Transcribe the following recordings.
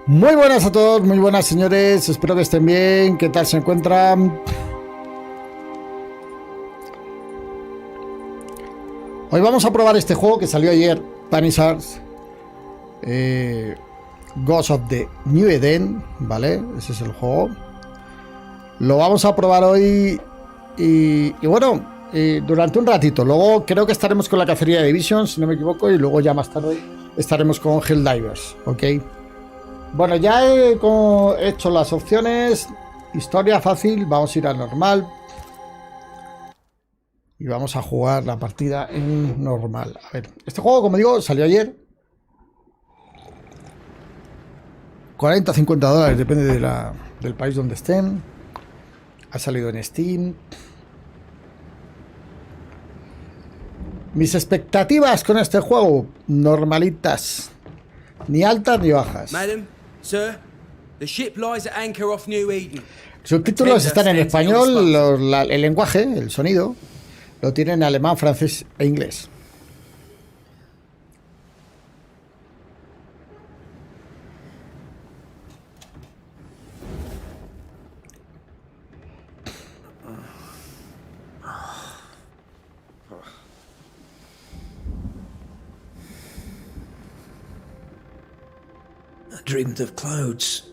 Muy buenas a todos, muy buenas señores, espero que estén bien, ¿qué tal se encuentran? Hoy vamos a probar este juego que salió ayer, Banishers, Ghost of the New Eden, ¿vale? Ese es el juego. Lo vamos a probar hoy y bueno, durante un ratito. Luego creo que estaremos con la cacería de Division, si no me equivoco, y luego ya más tarde estaremos con Helldivers, ¿ok? Bueno, ya he hecho las opciones. Historia fácil, vamos a ir a normal. Y vamos a jugar la partida en normal. A ver, este juego, como digo, salió ayer. 40 o 50 dólares, depende del país donde estén. Ha salido en Steam. Mis expectativas con este juego, normalitas. Ni altas ni bajas. Madam, sir, the ship lies at anchor off New Eden. Subtítulos están en español, el lenguaje, el sonido, lo tienen en alemán, francés e inglés. I dreamed of clouds,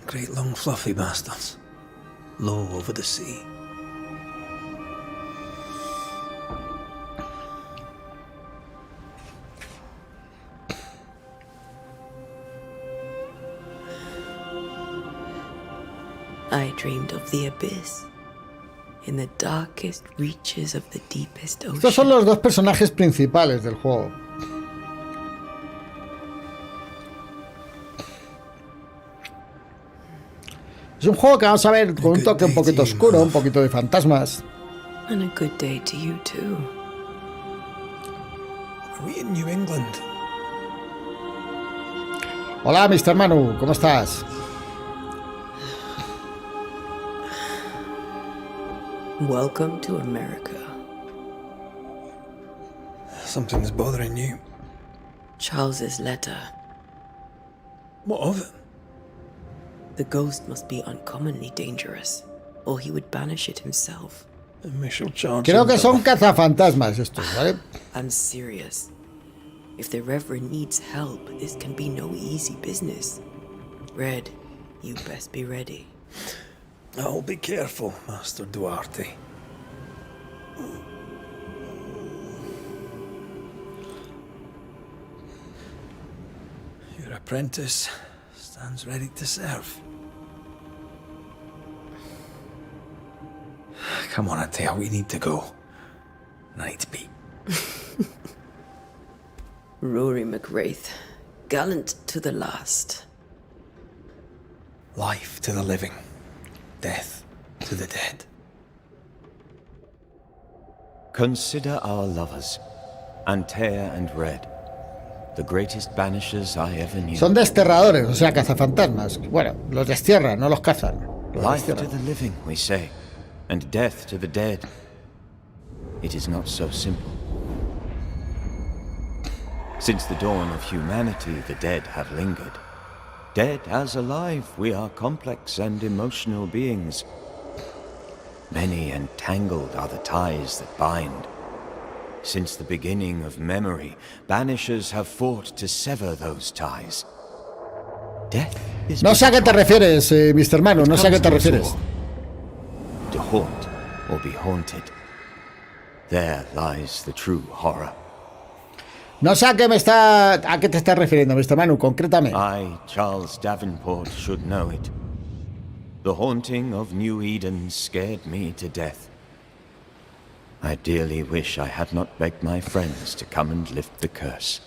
great long fluffy bastards, low over the sea. I dreamed of the abyss, in the darkest reaches of the deepest ocean. Estos son los dos personajes principales del juego. Es un juego que vamos a ver con un toque un poquito oscuro, un poquito de fantasmas. And a good day to you too. Are we in New England? Hola, Mr. Manu, ¿cómo estás? Welcome to America. Something's bothering you. Charles's letter. What of it? The ghost must be uncommonly dangerous, or he would banish it himself. And we shall charge Creo him que son double. cazafantasmas estos, ¿vale? I'm serious. If the Reverend needs help, this can be no easy business. Red, you best be ready. I'll be careful, Master Duarte. Your apprentice stands ready to serve. Come on, Atea, we need to go. I need to be. Rory McWraith, gallant to the last. Life to the living, death to the dead. Consider our lovers, Antea and Red, the greatest banishers I ever knew. Son desterradores, o sea, cazafantasmas. Bueno, los destierran, no los cazan. Los Life to destierran. the living, we say, and death to the dead. It is not so simple. Since the dawn of humanity, the dead have lingered. Dead as alive, we are complex and emotional beings. Many and tangled are the ties that bind. Since the beginning of memory, banishers have fought to sever those ties. Death is No sé a qué te refieres, Mr. Manu, no sé a qué te refieres. to haunt or be haunted. There lies the true horror. No sé a qué te estás refiriendo, Mr. Manu, concretamente. I, Charles Davenport, should know it. The haunting of New Eden scared me to death. I dearly wish I had not begged my friends to come and lift the curse.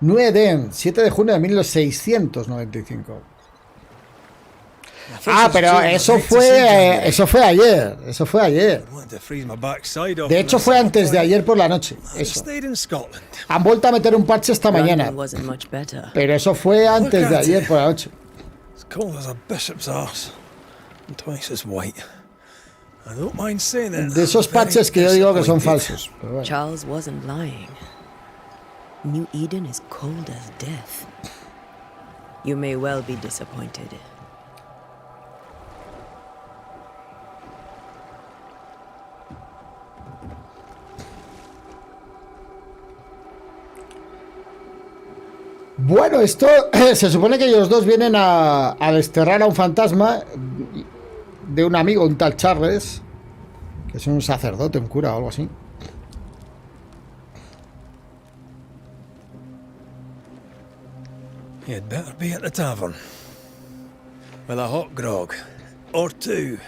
New Eden, 7 de junio de 1695. Ah, pero eso fue ayer. Eso fue ayer. I wanted to freeze my backside off. De hecho, fue antes de ayer por la noche. I Eso. stayed in Scotland. Han vuelto a meter un parche esta mañana. London wasn't much better. Pero eso fue antes de ayer por la noche. It's cold as a bishop's arse, and twice as white. I don't mind saying it. De esos parches que yo digo que son falsos. Pero bueno. Charles wasn't lying. New Eden is cold as death. You may well be disappointed. Bueno, esto se supone que ellos dos vienen a desterrar a un fantasma de un amigo, un tal Charles, que es un sacerdote, un cura o algo así. You'd better be at the tavern. With a hot grog. Or two.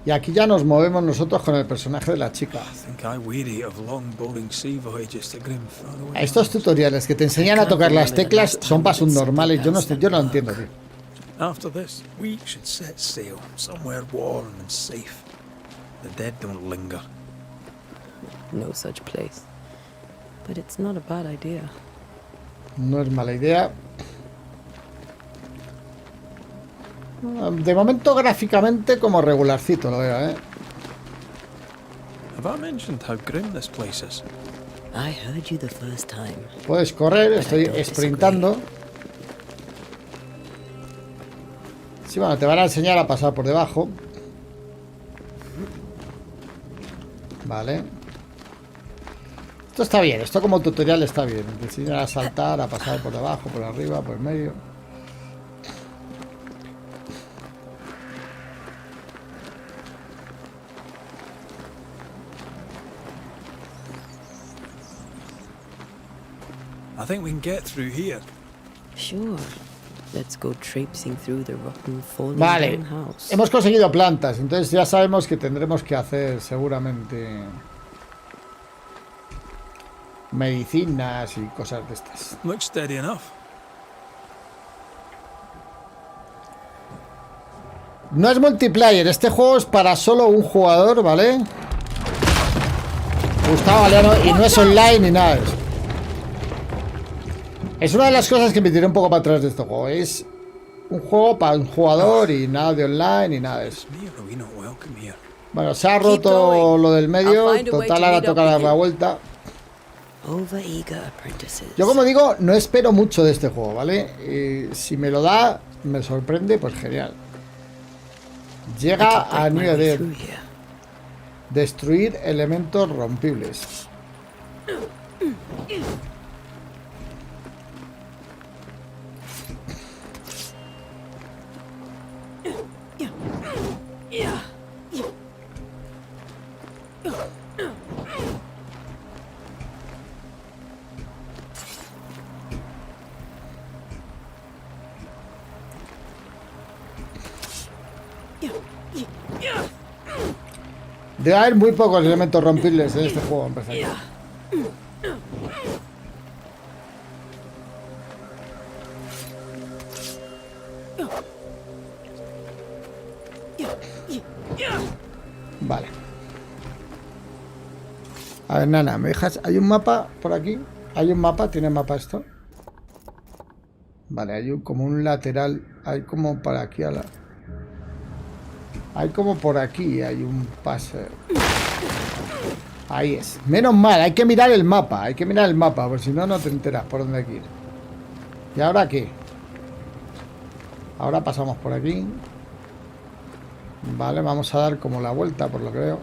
Y aquí ya nos movemos nosotros con el personaje de la chica. I think I weary of long, boring sea voyages to grim faraway. Estos tutoriales que te enseñan a tocar las teclas son para subnormales. Yo no lo entiendo, tío. After this, we should set sail somewhere warm and safe. The dead don't linger. No such place. But it's not a bad idea. No es mala idea. De momento gráficamente como regularcito lo veo, Have I mentioned how grim this place is? I heard you the first time. Puedes correr, estoy sprintando. Sí, bueno, te van a enseñar a pasar por debajo. Vale. Esto está bien, esto como tutorial está bien. Te enseñan a saltar, a pasar por debajo, por arriba, por el medio. I think we can get through here. Sure. Let's go traipsing through the rotten fallen Vale, down house. hemos conseguido plantas, entonces ya sabemos que tendremos que hacer seguramente medicinas y cosas de estas. Looks steady enough. No es multiplayer, este juego es para solo un jugador, ¿vale? Gustavo Galeano, y no es online ni nada de eso. Es una de las cosas que me tiré un poco para atrás de este juego. Es un juego para un jugador y nada de online ni nada de eso. Bueno, se ha roto lo del medio. Total, ahora toca dar la vuelta. Yo, como digo, no espero mucho de este juego, ¿vale? Si me lo da, me sorprende, pues genial. Llega a New Eden. Destruir elementos rompibles. Debe haber muy pocos elementos rompibles en este juego, empezar. Vale. A ver, nana, ¿me dejas? ¿Hay un mapa por aquí? ¿Hay un mapa? ¿Tiene mapa esto? Vale, hay como un lateral. Hay como para aquí a la... Hay como por aquí, hay un pase. Ahí es. Menos mal, hay que mirar el mapa. Hay que mirar el mapa, porque si no, no te enteras por dónde hay que ir. ¿Y ahora qué? Ahora pasamos por aquí. Vale, vamos a dar como la vuelta, por lo que veo.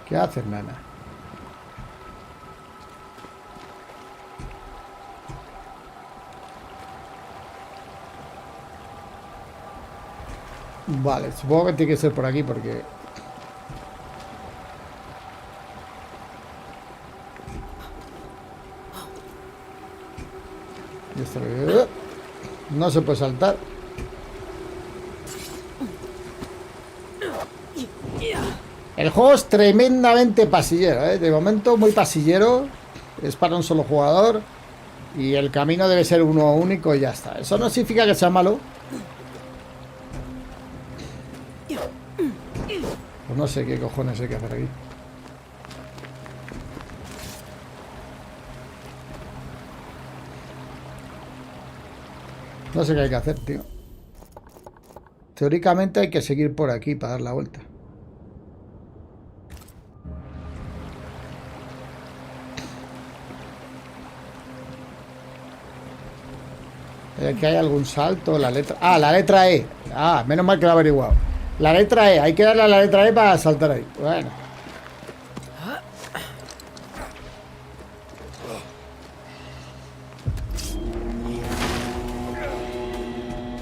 ¿Qué haces, nana? Vale, supongo que tiene que ser por aquí porque... Y esto... No se puede saltar. El juego es tremendamente pasillero, ¿eh? De momento muy pasillero. Es para un solo jugador. Y el camino debe ser uno único y ya está. Eso no significa que sea malo. Pues no sé qué cojones hay que hacer aquí. No sé qué hay que hacer, tío. Teóricamente hay que seguir por aquí para dar la vuelta. Aquí hay algún salto, la letra... Ah, la letra E. Ah, menos mal que lo he averiguado. La letra E, hay que darle a la letra E para saltar ahí. Bueno.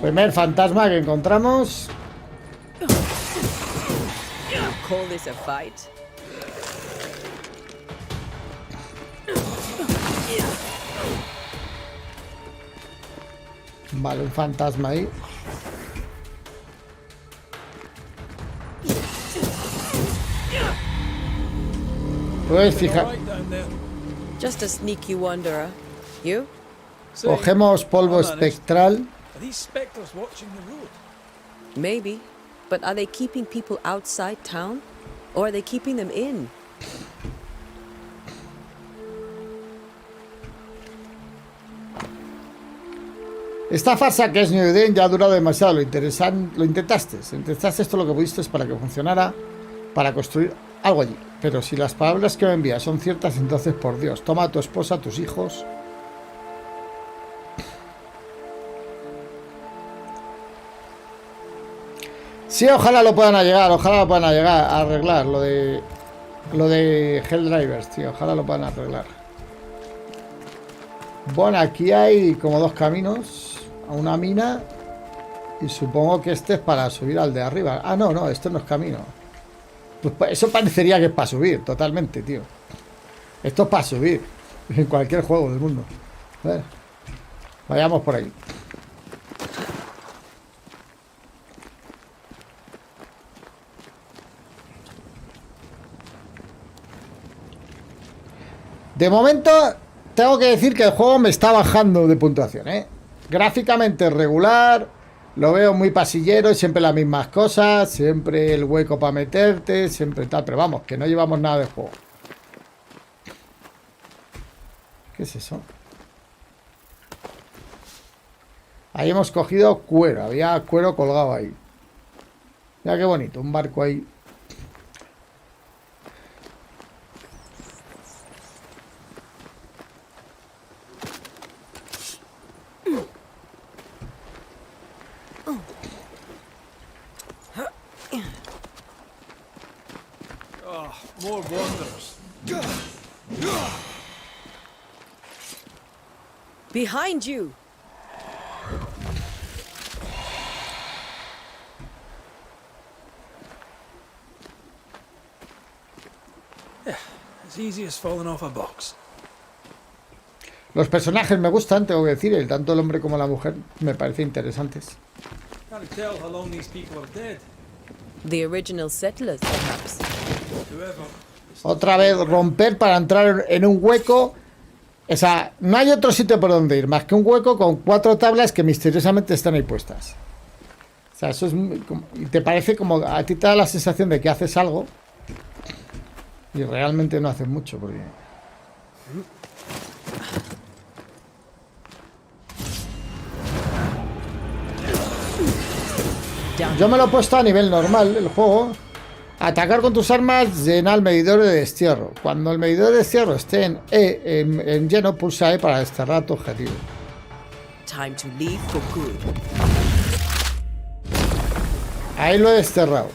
Primer fantasma que encontramos. Call this a fight? Vale, un fantasma ahí. Pues fija, Right down there. Just a sneaky wanderer. You? Say, cogemos polvo I'm honest. espectral. Are these spectres watching the road? Maybe. But are they keeping people outside town? Or are they keeping them in? Esta farsa que es New Eden ya ha durado demasiado. Lo intentaste. Intentaste esto lo que pudiste para que funcionara, para construir algo allí. Pero si las palabras que me envías son ciertas, entonces por Dios, toma a tu esposa, a tus hijos. Sí, ojalá lo puedan llegar, a arreglar lo de Helldrivers, tío, ojalá lo puedan arreglar. Bueno, aquí hay como dos caminos a una mina y supongo que este es para subir al de arriba. Ah, no, esto no es camino. Pues eso parecería que es para subir, totalmente, tío. Esto es para subir en cualquier juego del mundo. A ver, vayamos por ahí. De momento, tengo que decir que el juego me está bajando de puntuación, ¿eh? Gráficamente regular, lo veo muy pasillero, siempre las mismas cosas, siempre el hueco para meterte, siempre tal, pero vamos, que no llevamos nada de juego. ¿Qué es eso? Ahí hemos cogido cuero, había cuero colgado ahí. Mira qué bonito, un barco ahí. More wanderers. Behind you! As easy as falling off a box. Los personajes me gustan, tengo que decir, tanto el hombre como la mujer me parecen interesantes. Can't tell how long these people are dead. The original settlers, perhaps. Whoever. Otra vez romper para entrar en un hueco. O sea, no hay otro sitio por donde ir más que un hueco con 4 tablas que misteriosamente están ahí puestas. O sea, eso es y te parece como a ti te da la sensación de que haces algo y realmente no haces mucho porque yo me lo he puesto a nivel normal el juego. Atacar con tus armas, llena el medidor de destierro. Cuando el medidor de destierro esté en lleno, pulsa E para desterrar tu objetivo. Time to leave for good. Ahí lo he desterrado.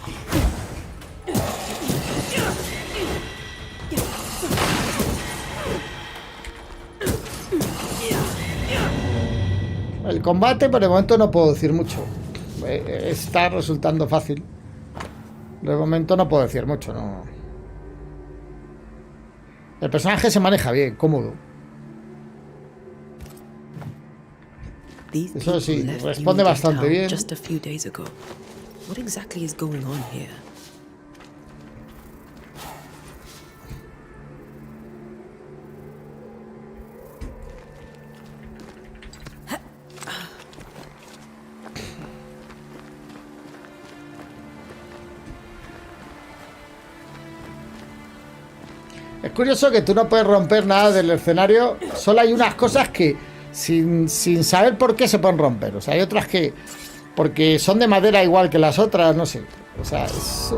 El combate por el momento no puedo decir mucho. Está resultando fácil. De momento no puedo decir mucho, no. El personaje se maneja bien, cómodo. Eso sí, responde bastante bien. Just a few days ago. What exactly is going on here? Es curioso que tú no puedes romper nada del escenario. Solo hay unas cosas que sin saber por qué se pueden romper. O sea, hay otras que porque son de madera igual que las otras, no sé. O sea, es...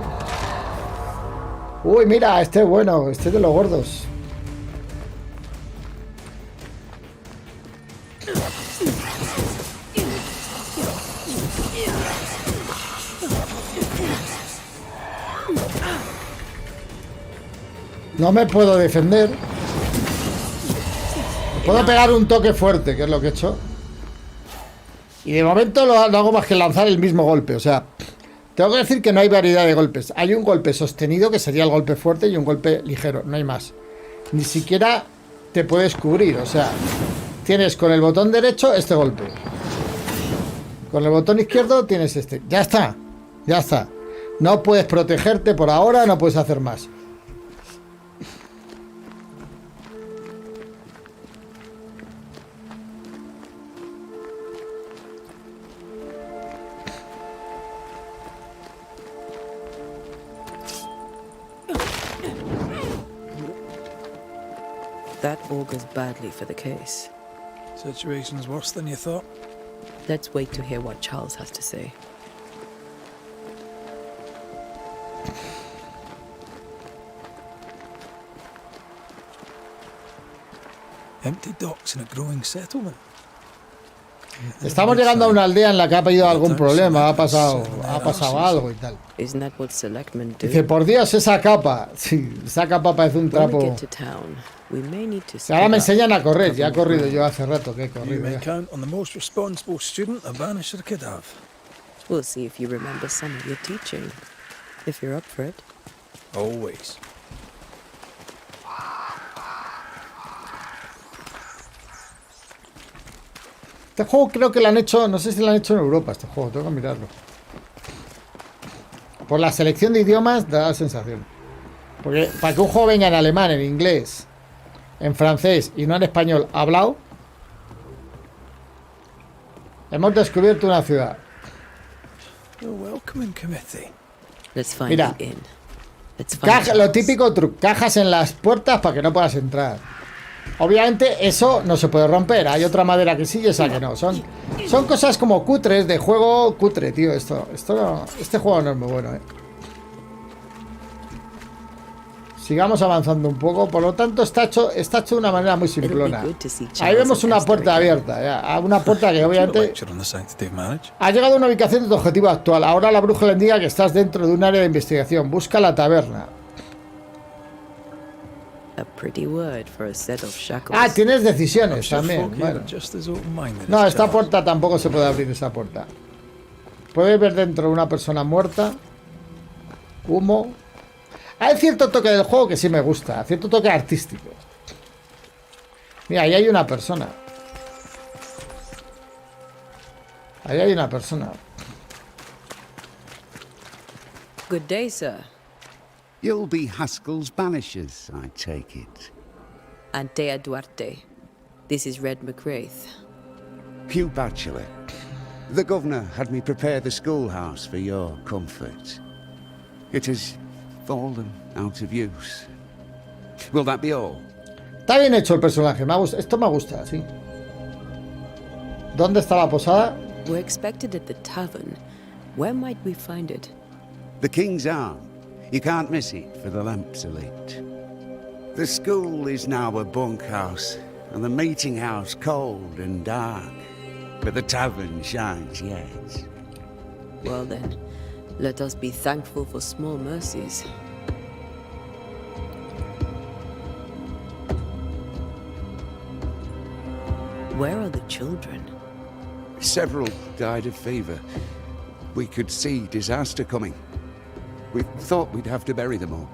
Uy, mira, este es bueno, este es de los gordos. No me puedo defender. Puedo pegar un toque fuerte, que es lo que he hecho. Y de momento no hago más que lanzar el mismo golpe. O sea, tengo que decir que no hay variedad de golpes. Hay un golpe sostenido, que sería el golpe fuerte, y un golpe ligero. No hay más. Ni siquiera te puedes cubrir. O sea, tienes con el botón derecho este golpe. Con el botón izquierdo tienes este. Ya está. Ya está. No puedes protegerte por ahora, no puedes hacer más. That augurs badly for the case. Situation's worse than you thought. Let's wait to hear what Charles has to say. Empty docks in a growing settlement. Estamos llegando a una aldea en la que ha habido algún problema, ha pasado algo y tal. Isn't that what selectmen do? Dice, por Dios, esa capa. Sí, esa capa parece un When we trapo. get to town, we may need to Ahora me split up. enseñan a correr, ya he corrido yo hace rato que he You corrido. may Ya. count on the most responsible student a Banisher could have. We'll see if you remember some of your teaching. If you're up for it. Always. Este juego creo que lo han hecho, no sé si lo han hecho en Europa, este juego, tengo que mirarlo. Por la selección de idiomas da la sensación. Porque para que un juego venga en alemán, en inglés, en francés y no en español hablado, hemos descubierto una ciudad. The welcoming committee. Let's find Mira. the inn. Let's find Caja, lo Charles. típico truco, cajas en las puertas para que no puedas entrar. Obviamente eso no se puede romper. Hay otra madera que sí y esa que no. Son cosas como cutres de juego cutre, tío. Esto no, este juego no es muy bueno, Sigamos avanzando un poco. Por lo tanto, está hecho de una manera muy simplona. Ahí vemos una puerta abierta. Ya, una puerta que obviamente Lecture on the sanctity of marriage. ha llegado a una ubicación de tu objetivo actual. Ahora la bruja le indica que estás dentro de un área de investigación. Busca la taberna. A pretty word for a set of shackles. Ah, tienes decisiones Sure también. folk here Bueno. are just as open-minded No, as esta Charles. puerta tampoco se puede abrir, esa puerta. Puedes ver dentro una persona muerta. Humo. Hay cierto toque del juego que sí me gusta. Cierto toque artístico. Mira, ahí hay una persona. Ahí hay una persona. Good day, sir. You'll be Haskell's Banishers, I take it. Antea Duarte. This is Red McWraith. Hugh Batchelor. The governor had me prepare the schoolhouse for your comfort. It has fallen out of use. Will that be all? Está bien hecho el personaje. Esto me gusta, sí. ¿Dónde está la posada? We're expected at the tavern. Where might we find it? The King's Arm. You can't miss it, for the lamps are lit. The school is now a bunkhouse, and the meeting house cold and dark. But the tavern shines yet. Well then, let us be thankful for small mercies. Where are the children? Several died of fever. We could see disaster coming. We thought we'd have to bury them all.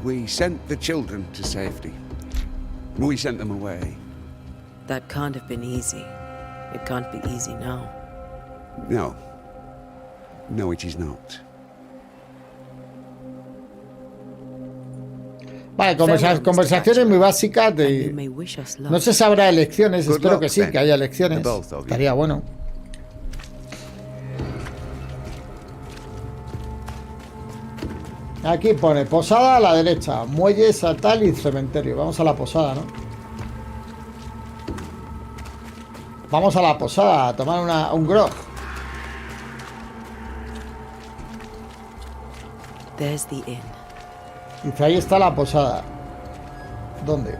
We sent the children to safety. We sent them away. That can't have been easy. It can't be easy now. No. No, it is not. Vale, conversaciones muy básicas And you de... may wish us luck. No sé si habrá elecciones, Good espero luck, que sí, then, que haya elecciones. to both of you. Estaría bueno. Aquí pone posada a la derecha, muelles a tal y cementerio. Vamos a la posada, ¿no? Vamos a la posada a tomar un grog. There's the inn. Dice, ahí está la posada. ¿Dónde?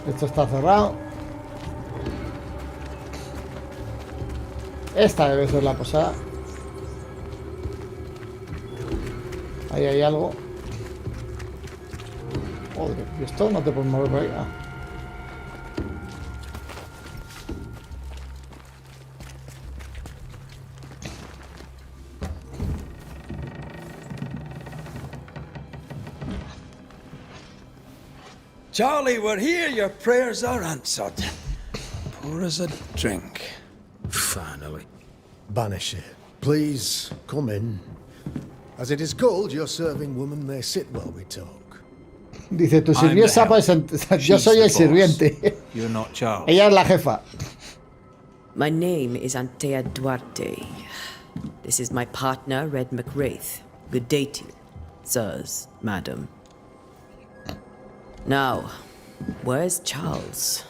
Esto está cerrado. Esta debe ser la posada. Ahí hay algo. Joder, ¿y esto no te puedes mover por ahí? Ah. Charlie, we're here. Your prayers are answered. Pour us a drink. Finally. Banisher, please come in. As it is cold, your serving woman may sit while we talk. Dice, tu I'm the sirvienta, pues yo She's soy the el boss. sirviente. You're not Charles. Ella es la jefa. My name is Antea Duarte. This is my partner, Red McWraith. Good day to you, sirs, madam. Now, where's Charles?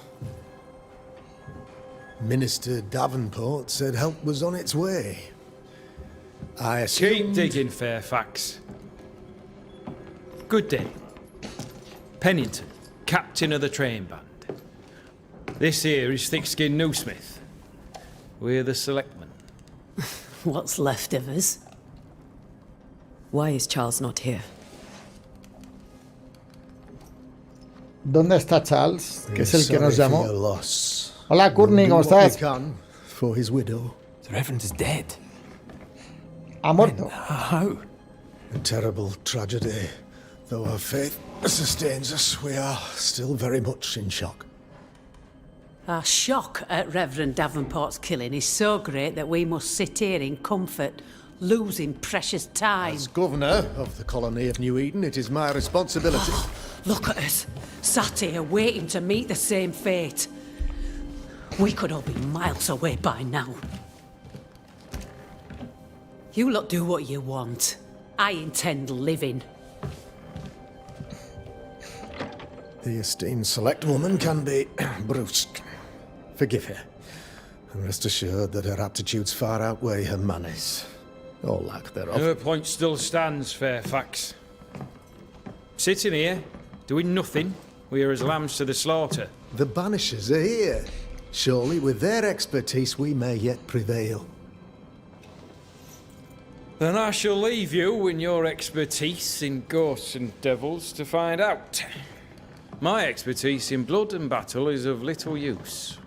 Minister Davenport said help was on its way. I Keep assumed... digging, Fairfax. Good day. Pennington, captain of the train band. This here is Thickskin Newsmith. We're the selectmen. What's left of us? Why is Charles not here? ¿Dónde está Charles? Que es el que Sorry nos for llamó. your loss. Hola, Courtney, We'll ¿cómo do what we estás? can for his widow. The Reverend is dead. Ha muerto. How? A terrible tragedy. Though our faith sustains us, we are still very much in shock. Our shock at Reverend Davenport's killing is so great that we must sit here in comfort, losing precious time. As governor of the colony of New Eden, it is my responsibility. Look at us, sat here waiting to meet the same fate. We could all be miles away by now. You lot do what you want. I intend living. The esteemed select woman can be brusque. Forgive her. And rest assured that her aptitudes far outweigh her manners. Or lack thereof. Her point still stands, Fairfax. Sitting here, doing nothing, we are as lambs to the slaughter. The Banishers are here. Surely with their expertise we may yet prevail. Then I shall leave you and your expertise in ghosts and devils to find out. My expertise in blood and battle is of little use.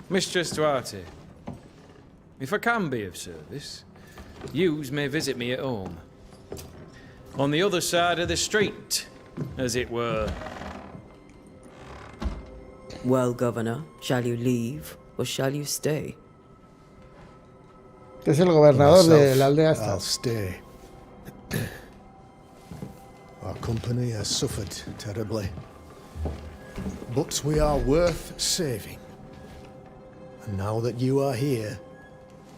Mistress Duarte, if I can be of service, yous may visit me at home. On the other side of the street, as it were. Well, Governor, shall you leave or shall you stay? Es el gobernador de Myself, la aldea esta. I'll stay. Our company has suffered terribly. But we are worth saving. And now that you are here,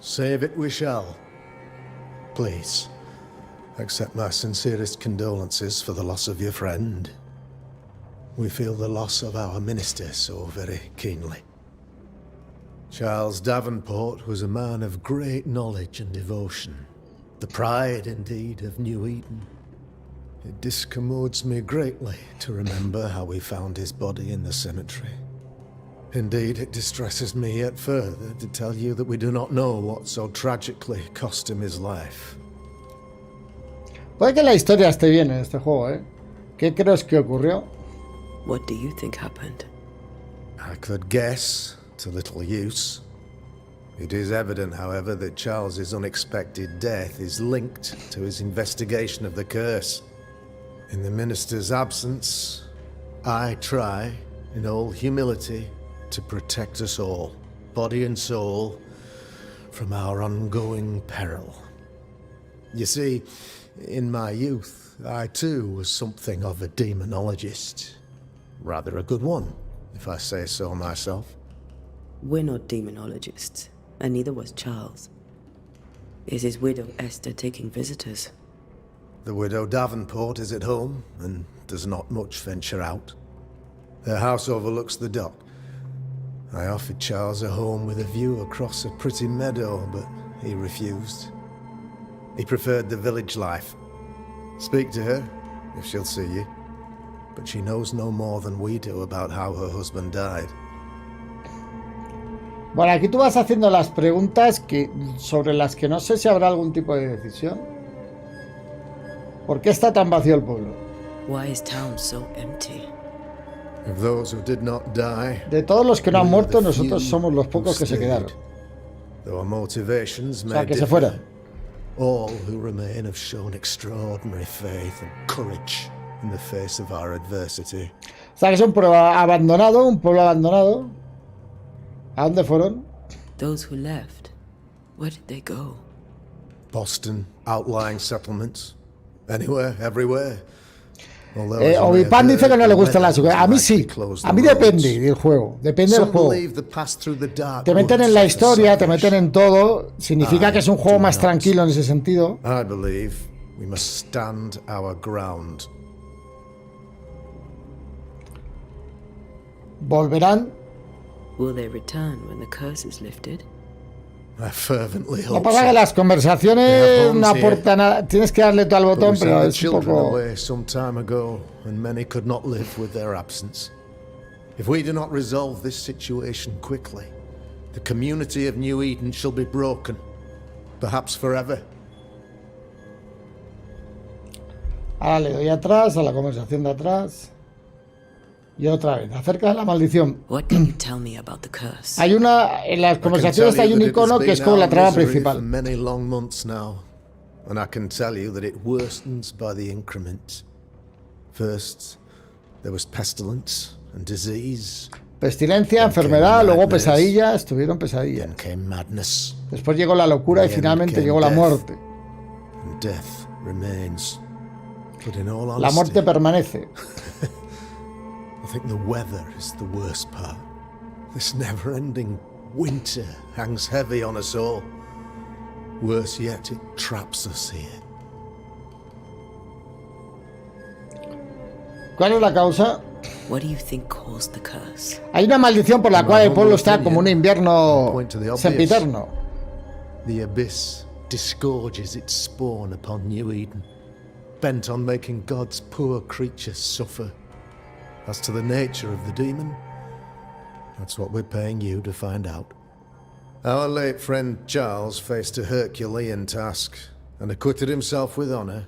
save it we shall. Please, accept my sincerest condolences for the loss of your friend. We feel the loss of our minister so very keenly. Charles Davenport was a man of great knowledge and devotion. The pride, indeed, of New Eden. It discommodes me greatly to remember how we found his body in the cemetery. Indeed, it distresses me yet further to tell you that we do not know what so tragically cost him his life. Puede que la historia esté bien en este juego, ¿eh? ¿Qué crees que ocurrió? What do you think happened? I could guess, to little use. It is evident, however, that Charles's unexpected death is linked to his investigation of the curse. In the minister's absence, I try, in all humility, to protect us all, body and soul, from our ongoing peril. You see, in my youth, I too was something of a demonologist. Rather a good one, if I say so myself. We're not demonologists, and neither was Charles. Is his widow Esther taking visitors? The widow Davenport is at home and does not much venture out. Their house overlooks the dock. I offered Charles a home with a view across a pretty meadow, but he refused. He preferred the village life. Speak to her, if she'll see you. But she knows no more than we do about how her husband died. Bueno, aquí tú vas haciendo las preguntas sobre las que no sé si habrá algún tipo de decisión. ¿Por qué está tan vacío el pueblo? Why is town so empty? Of those who did not die, De todos los que no han muerto, nosotros somos los pocos que se quedaron. Though motivations O sea, may que se differ, fueran. all who remain have shown extraordinary faith and courage in the face of our adversity. O sea, que es un pueblo abandonado, un pueblo abandonado. ¿A dónde fueron? Those who left, where did they go? Boston, outlying settlements, anywhere, everywhere. Although, as you may Obipan have dice que heard, no le the gustan las weather cosas. A mí has likely sí. closed A the mí roads. depende del juego. Depende del Some juego. believe the pass through the dark Te meten en woods la is historia, te selfish. meten en todo. Significa que es un juego do más not. tranquilo en ese sentido. I believe we must stand our ground. Volverán. Will they return when the curse is lifted? I fervently Lo que hope pasa es que so. las conversaciones no aportan nada. Tienes que darle tú al But we botón, sent pero the es un children poco. away some time ago, and many could not live with their absence. If we do not resolve this situation quickly, the community of New Eden shall be broken, perhaps forever. Ahora le doy atrás, a la conversación de atrás. Y otra vez, acerca de la maldición. What can you tell me about the curse? Hay una. En las I can conversaciones tell hay you un that it has icono que been es como la our trama misery for principal. many long months now, and I can tell you that it worsens by the increment. First, there was pestilence and disease. Pestilencia, Then enfermedad, came luego madness. pesadillas, tuvieron pesadillas. Then came madness, Después llegó la locura y Then finalmente came llegó la death. muerte. and death remains. But in all La muerte honesty, permanece. I think the weather is the worst part. This never-ending winter hangs heavy on us all. Worse yet, it traps us here. ¿Cuál es la causa? What do you think caused the curse? Hay una maldición por la cual el pueblo está como un invierno Point to the obvious. sempiterno. The abyss disgorges its spawn upon New Eden, bent on making God's poor creatures suffer. As to the nature of the demon, that's what we're paying you to find out. Our late friend Charles faced a Herculean task and acquitted himself with honor.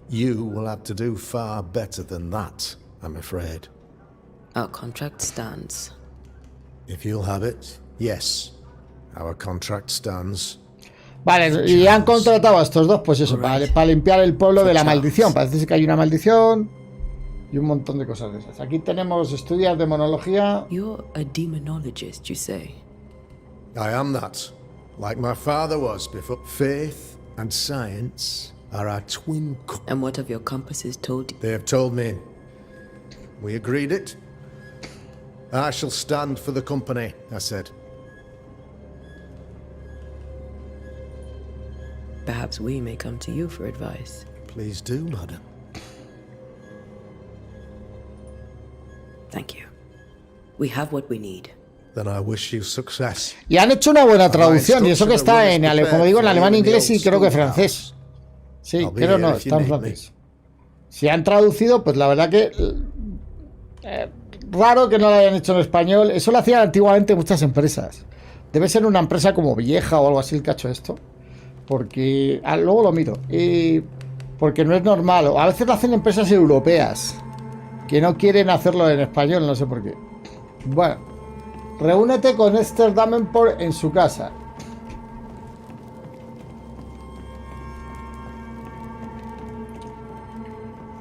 You will have to do far better than that, I'm afraid. Our contract stands. If you'll have it, yes, our contract stands. Vale, y han contratado a estos dos, pues eso, para limpiar el pueblo de la maldición. Parece que hay una maldición y un montón de cosas de esas. Aquí tenemos estudios de demonología. You're a demonologist, you say? I am that, like my father was before. Faith and science are our twin And what have your compasses told you? They have told me. We agreed it. I shall stand for the company, I said. Perhaps we may come to you for advice. Please do, madam. Thank you. We have what we need. Then I wish you success. Y han hecho una buena traducción, y eso que está en, como digo, en alemán, inglés y creo que francés. Sí, creo no, está en francés. Si han traducido, pues la verdad que raro que no lo hayan hecho en español. Eso lo hacían antiguamente muchas empresas. Debe ser una empresa como vieja o algo así el que ha hecho esto. Porque luego lo miro. Porque no es normal. A veces lo hacen empresas europeas que no quieren hacerlo en español, no sé por qué. Bueno. Reúnete con Esther Davenport en su casa.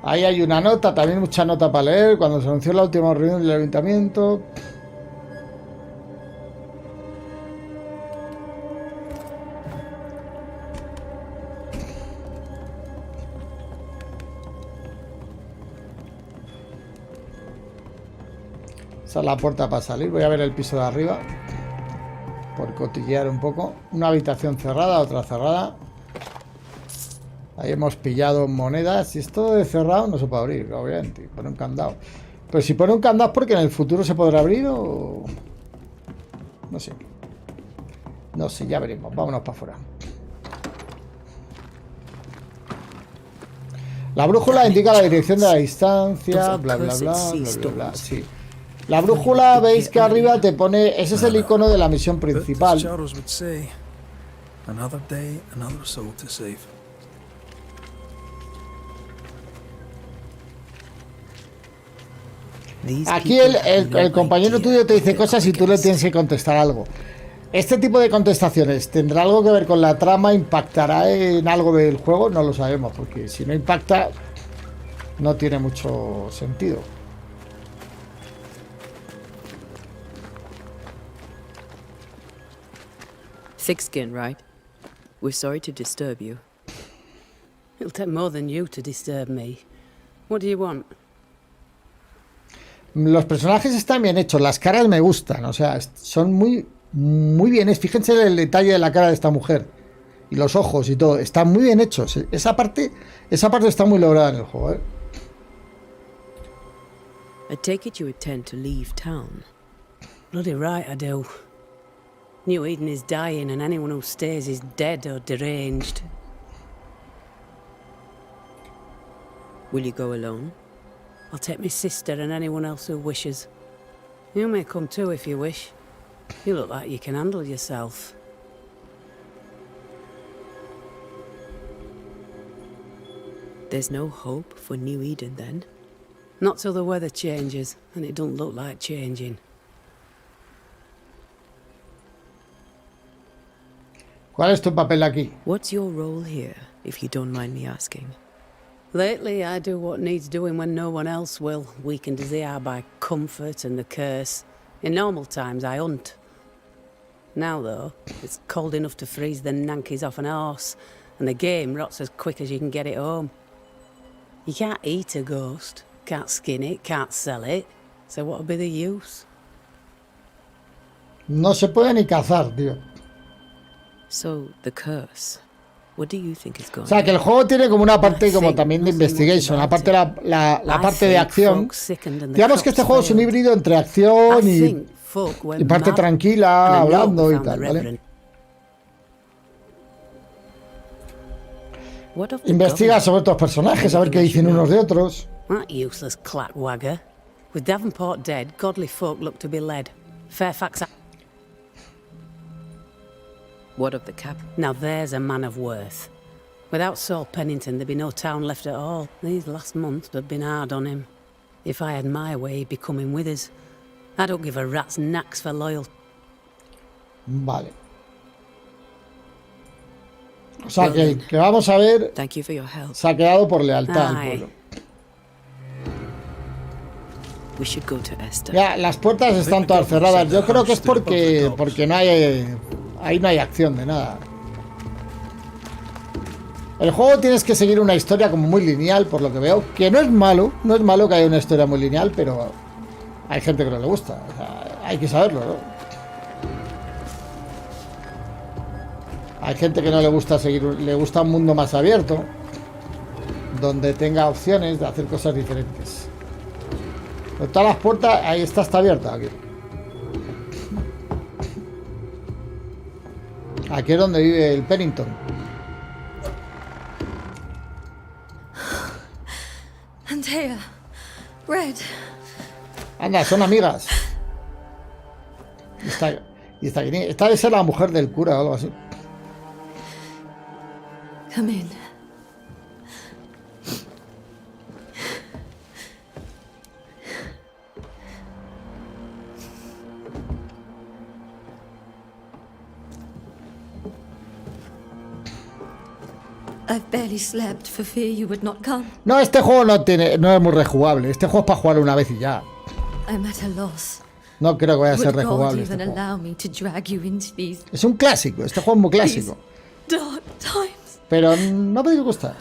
Ahí hay una nota, también mucha nota para leer. Cuando se anunció la última reunión del ayuntamiento. Esa es la puerta para salir. Voy a ver el piso de arriba. por cotillear un poco. Una habitación cerrada, otra cerrada. Ahí hemos pillado monedas. Si esto es cerrado no se puede abrir, obviamente. Pone un candado. Pero si pone un candado es porque en el futuro se podrá abrir o... No sé. No sé, ya veremos. Vámonos para afuera. La brújula indica la dirección de la distancia, bla, bla, bla, bla, bla, bla. Sí. La brújula, veis que arriba te pone... Ese es el icono de la misión principal. Aquí el compañero tuyo te dice cosas y tú le tienes que contestar algo. Este tipo de contestaciones, ¿tendrá algo que ver con la trama? ¿Impactará en algo del juego? No lo sabemos, porque si no impacta, no tiene mucho sentido. Thick skin, right? We're sorry to disturb you. It'll take more than you to disturb me. What do you want? Los personajes están bien hechos, las caras me gustan, o sea, son muy bien. Fíjense en el detalle de la cara de esta mujer y los ojos y todo, están muy bien hechos. Esa parte está muy lograda en el juego, ¿eh? I take it you intend to leave town. Bloody right I do. New Eden is dying and anyone who stays is dead or deranged. Will you go alone? I'll take my sister and anyone else who wishes. You may come too if you wish. You look like you can handle yourself. There's no hope for New Eden then? Not till the weather changes, and it don't look like changing. ¿Cuál es tu papel aquí? What's your role here, if you don't mind me asking? Lately, I do what needs doing when no one else will, weakened as they are by comfort and the curse. In normal times, I hunt. Now, though, it's cold enough to freeze the nankies off an horse, and the game rots as quick as you can get it home. You can't eat a ghost, can't skin it, can't sell it, so what'll be the use? No se puede ni cazar, tío. So, the curse. What do you think is going on? O sea, que el juego tiene como una parte como también de investigation, aparte la parte de acción. Digamos que este juego es un híbrido entre acción y parte tranquila, hablando y tal, ¿vale? Investiga sobre otros personajes, a ver qué dicen unos de otros. That useless clackwagger. With Davenport dead, godly folk look to be led. Fairfax... What of the cap? Now there's a man of worth. Without Saul Pennington, there'd be no town left at all. These last months have been hard on him. If I had my way, he'd be coming with us. I don't give a rat's knacks for loyalty. Vale. O sea, que vamos a ver... Thank you for your help. Se ha quedado por lealtad al pueblo. We should go to Esther. Ya, las puertas están todas cerradas. Yo creo que es porque no hay... Ahí no hay acción de nada. El juego tienes que seguir una historia como muy lineal, por lo que veo. Que no es malo que haya una historia muy lineal, pero hay gente que no le gusta. O sea, hay que saberlo, ¿no? Hay gente que no le gusta seguir, le gusta un mundo más abierto, donde tenga opciones de hacer cosas diferentes. Pero todas las puertas, ahí está abierta aquí. Aquí es donde vive el Pennington. Antea, Red. Anda, son amigas. Esta debe ser la mujer del cura o algo así. Come in. I've barely slept for fear you would not come. No, este juego no es muy rejugable. Este juego es para jugar una vez y ya. I'm at a loss. No creo que vaya a ser Would God rejugable even este juego. allow me to drag you into these Es un clásico, este juego es muy clásico. dark times? Pero no me gusta.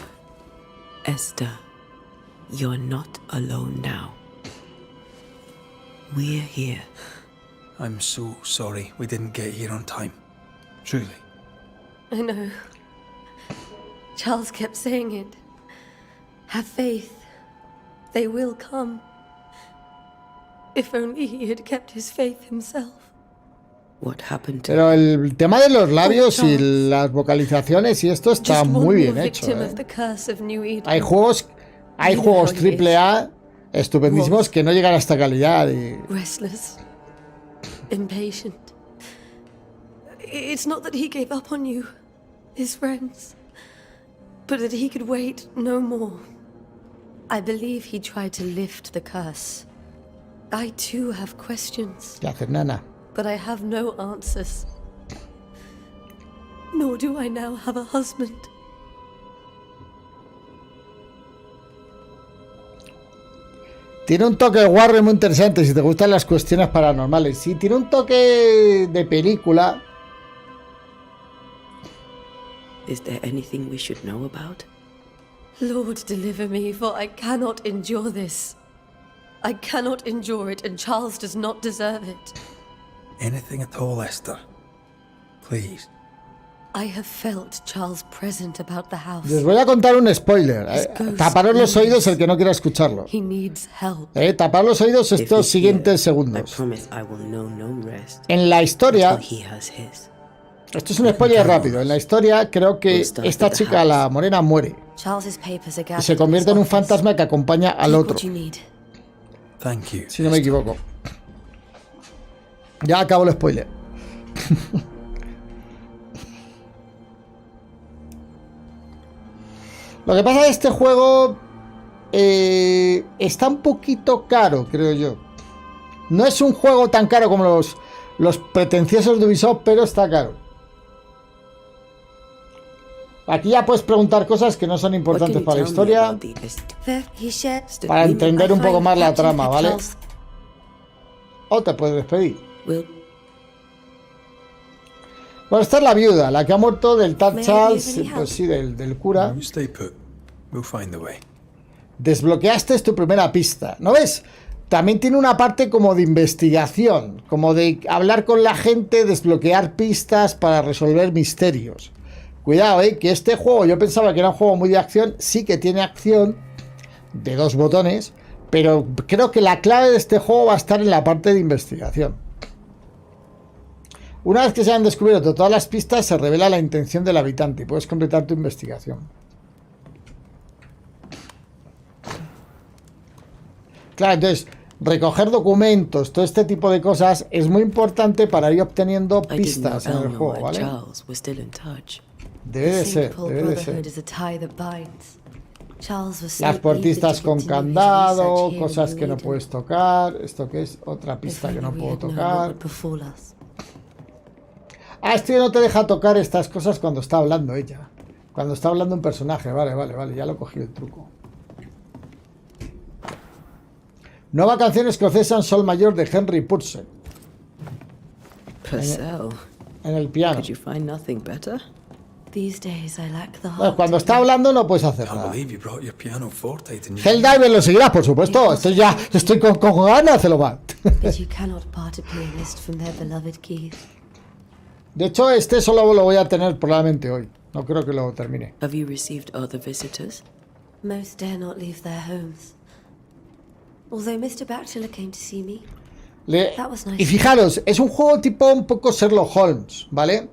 Esther, you're not alone now. We're here. I'm so sorry we didn't get here on time. Truly. I know. Charles kept saying it. Have faith. They will come. If only he had kept his faith himself. What happened to Pero el tema de los labios y las vocalizaciones y esto está Just muy one bien more hecho. victim of the curse of New Eden. Hay juegos triple A estupendísimos que no llegan a esta calidad. Y... Restless. Impatient. It's not that he gave up on you, his friends, but that he could wait no more. I believe he tried to lift the curse. I too have questions. ¿Qué haces, nana? But I have no answers. Nor do I now have a husband. Tiene un toque de Warren muy interesante si te gustan las cuestiones paranormales. Sí, tiene un toque de película. Is there anything we should know about? Lord, deliver me, for I cannot endure this. I cannot endure it, and Charles does not deserve it. Anything at all, Esther. Please. I have felt Charles present about the house. Les voy a contar un spoiler. Taparos los oídos el que no quiera escucharlo. He needs help. Tapar los oídos estos siguientes segundos. En la historia... Esto es un spoiler rápido. En la historia creo que esta chica, la morena, muere. Y se convierte en un fantasma que acompaña al otro. Si no me equivoco. Ya acabo el spoiler. Lo que pasa es que este juego está un poquito caro, creo yo. No es un juego tan caro como los pretenciosos de Ubisoft, pero está caro. Aquí ya puedes preguntar cosas que no son importantes para la historia, para entender un poco más la trama, ¿vale? O te puedes despedir. Bueno, esta es la viuda, la que ha muerto del tal Charles, pues sí, del cura. Desbloqueaste tu primera pista, ¿no ves? También tiene una parte como de investigación, como de hablar con la gente, desbloquear pistas para resolver misterios. Cuidado, que este juego, yo pensaba que era un juego muy de acción, sí que tiene acción de 2 botones, pero creo que la clave de este juego va a estar en la parte de investigación. Una vez que se han descubierto todas las pistas, se revela la intención del habitante y puedes completar tu investigación. Claro, entonces, recoger documentos, todo este tipo de cosas es muy importante para ir obteniendo pistas en el juego, ¿vale? Debe de ser, debe de ser. Las puertistas con candado, cosas que no puedes tocar. ¿Esto qué es? Otra pista que no puedo tocar. Ah, esto no te deja tocar estas cosas cuando está hablando ella. Cuando está hablando un personaje. Vale, ya lo cogí el truco. Nueva canción escocesa en sol mayor de Henry Purcell. En el piano. Bueno, cuando está hablando no puedes hacer nada. Helldiver lo seguirás, por supuesto. Estoy con ganas de hacerlo mal. De hecho, este solo lo voy a tener probablemente hoy. No creo que lo termine. Have you received other visitors? Most dare not leave their homes. Although Mr. Bachelor came to see me. That was nice. Y fijaros, es un juego tipo un poco Sherlock Holmes, ¿vale?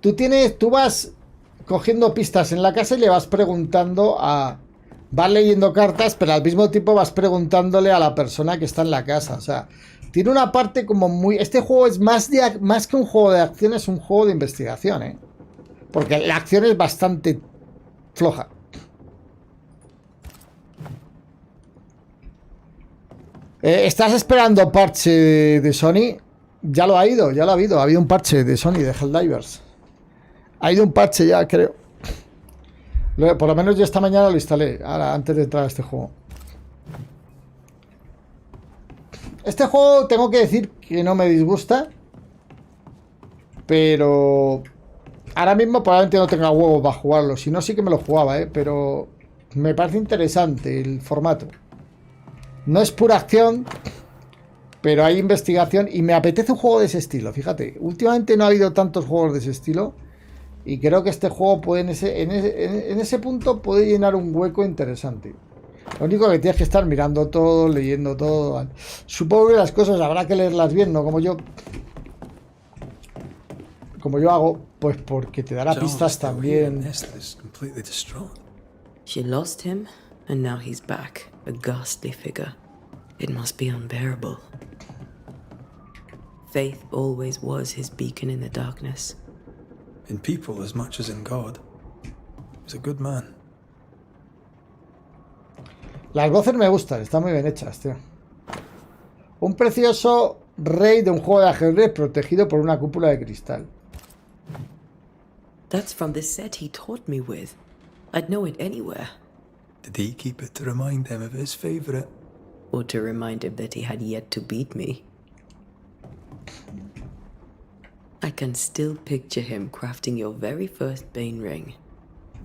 Tú vas cogiendo pistas en la casa y le vas preguntando a... Vas leyendo cartas, pero al mismo tiempo vas preguntándole a la persona que está en la casa. O sea, tiene una parte como muy... Este juego es más que un juego de acción, es un juego de investigación, ¿eh? Porque la acción es bastante floja. ¿Estás esperando parche de Sony? Ya lo ha habido. Ha habido un parche de Sony, de Helldivers. Ha ido un parche ya, creo. Por lo menos yo esta mañana lo instalé, ahora, antes de entrar a este juego. Este juego tengo que decir que no me disgusta. Pero... ahora mismo probablemente no tenga huevos para jugarlo. Si no, sí que me lo jugaba, pero... me parece interesante el formato. No es pura acción, pero hay investigación y me apetece un juego de ese estilo, fíjate. Últimamente no ha habido tantos juegos de ese estilo y creo que este juego puede en ese punto puede llenar un hueco interesante. Lo único que tienes que estar mirando todo, leyendo todo. Supongo que las cosas habrá que leerlas bien, no como yo hago, pues porque te dará pistas también. She lost him, and now he's back, a ghastly figure. It must be unbearable. Faith always was his beacon in the darkness. In people as much as in God. He's a good man. Las voces me gustan, están muy bien hechas, tío. Un precioso rey de un juego de ajedrez protegido por una cúpula de cristal. That's from the set he taught me with. I'd know it anywhere. Did he keep it to remind him of his favorite? Or to remind him that he had yet to beat me. I can still picture him crafting your very first Bane ring.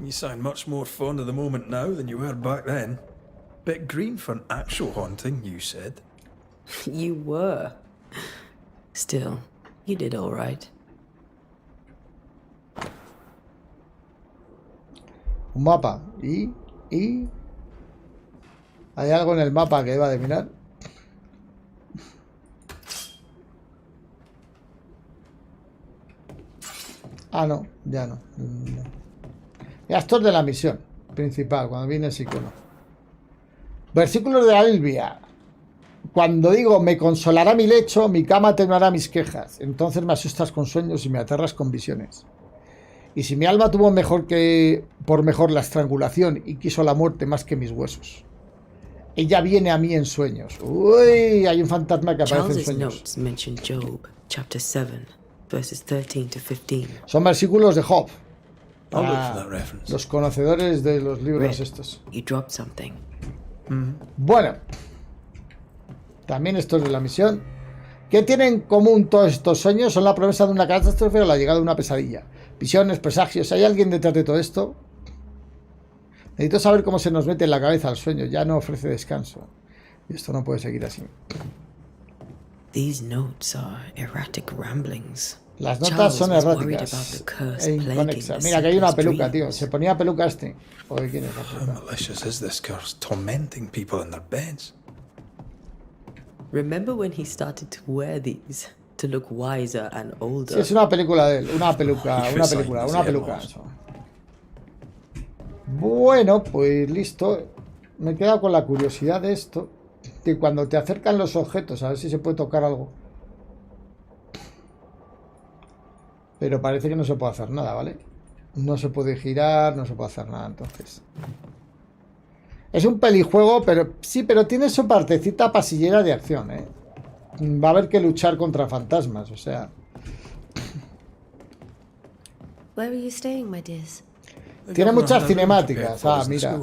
You sound much more fond of the moment now than you were back then. Bit green for an actual haunting, you said. You were. Still, you did all right. Un mapa. ¿Y? ¿Hay algo en el mapa que deba de mirar? Ah, no, ya no. Ya esto es de la misión principal, cuando viene ese icono. Versículos de la Biblia. Cuando digo, me consolará mi lecho, mi cama atenuará mis quejas. Entonces me asustas con sueños y me aterras con visiones. Y si mi alma tuvo por mejor la estrangulación y quiso la muerte más que mis huesos. Ella viene a mí en sueños. Uy, hay un fantasma que aparece en sueños. Son versículos de Job. Los conocedores de los libros estos. Bueno. También esto es de la misión. ¿Qué tienen en común todos estos sueños? Son la promesa de una catástrofe o la llegada de una pesadilla. Visiones, presagios. ¿Hay alguien detrás de todo esto? Necesito saber cómo se nos mete en la cabeza el sueño. Ya no ofrece descanso. Y esto no puede seguir así. Las notas son erráticas e inconexas. Mira, que hay una peluca, tío. Se ponía peluca este. Joder, ¿quién es la peluca? How malicious is this curse, tormenting people in their beds? Remember when he started to wear these to look wiser and older? Sí, es una película de él. Una peluca. Eso. Bueno, pues listo. Me he quedado con la curiosidad de esto. Que cuando te acercan los objetos, a ver si se puede tocar algo. Pero parece que no se puede hacer nada, ¿vale? No se puede girar, no se puede hacer nada, entonces. Es un pelijuego, pero sí, pero tiene su partecita pasillera de acción, ¿eh? Va a haber que luchar contra fantasmas, o sea. Where are you staying, my dears? Tiene muchas cinemáticas. Ah, mira.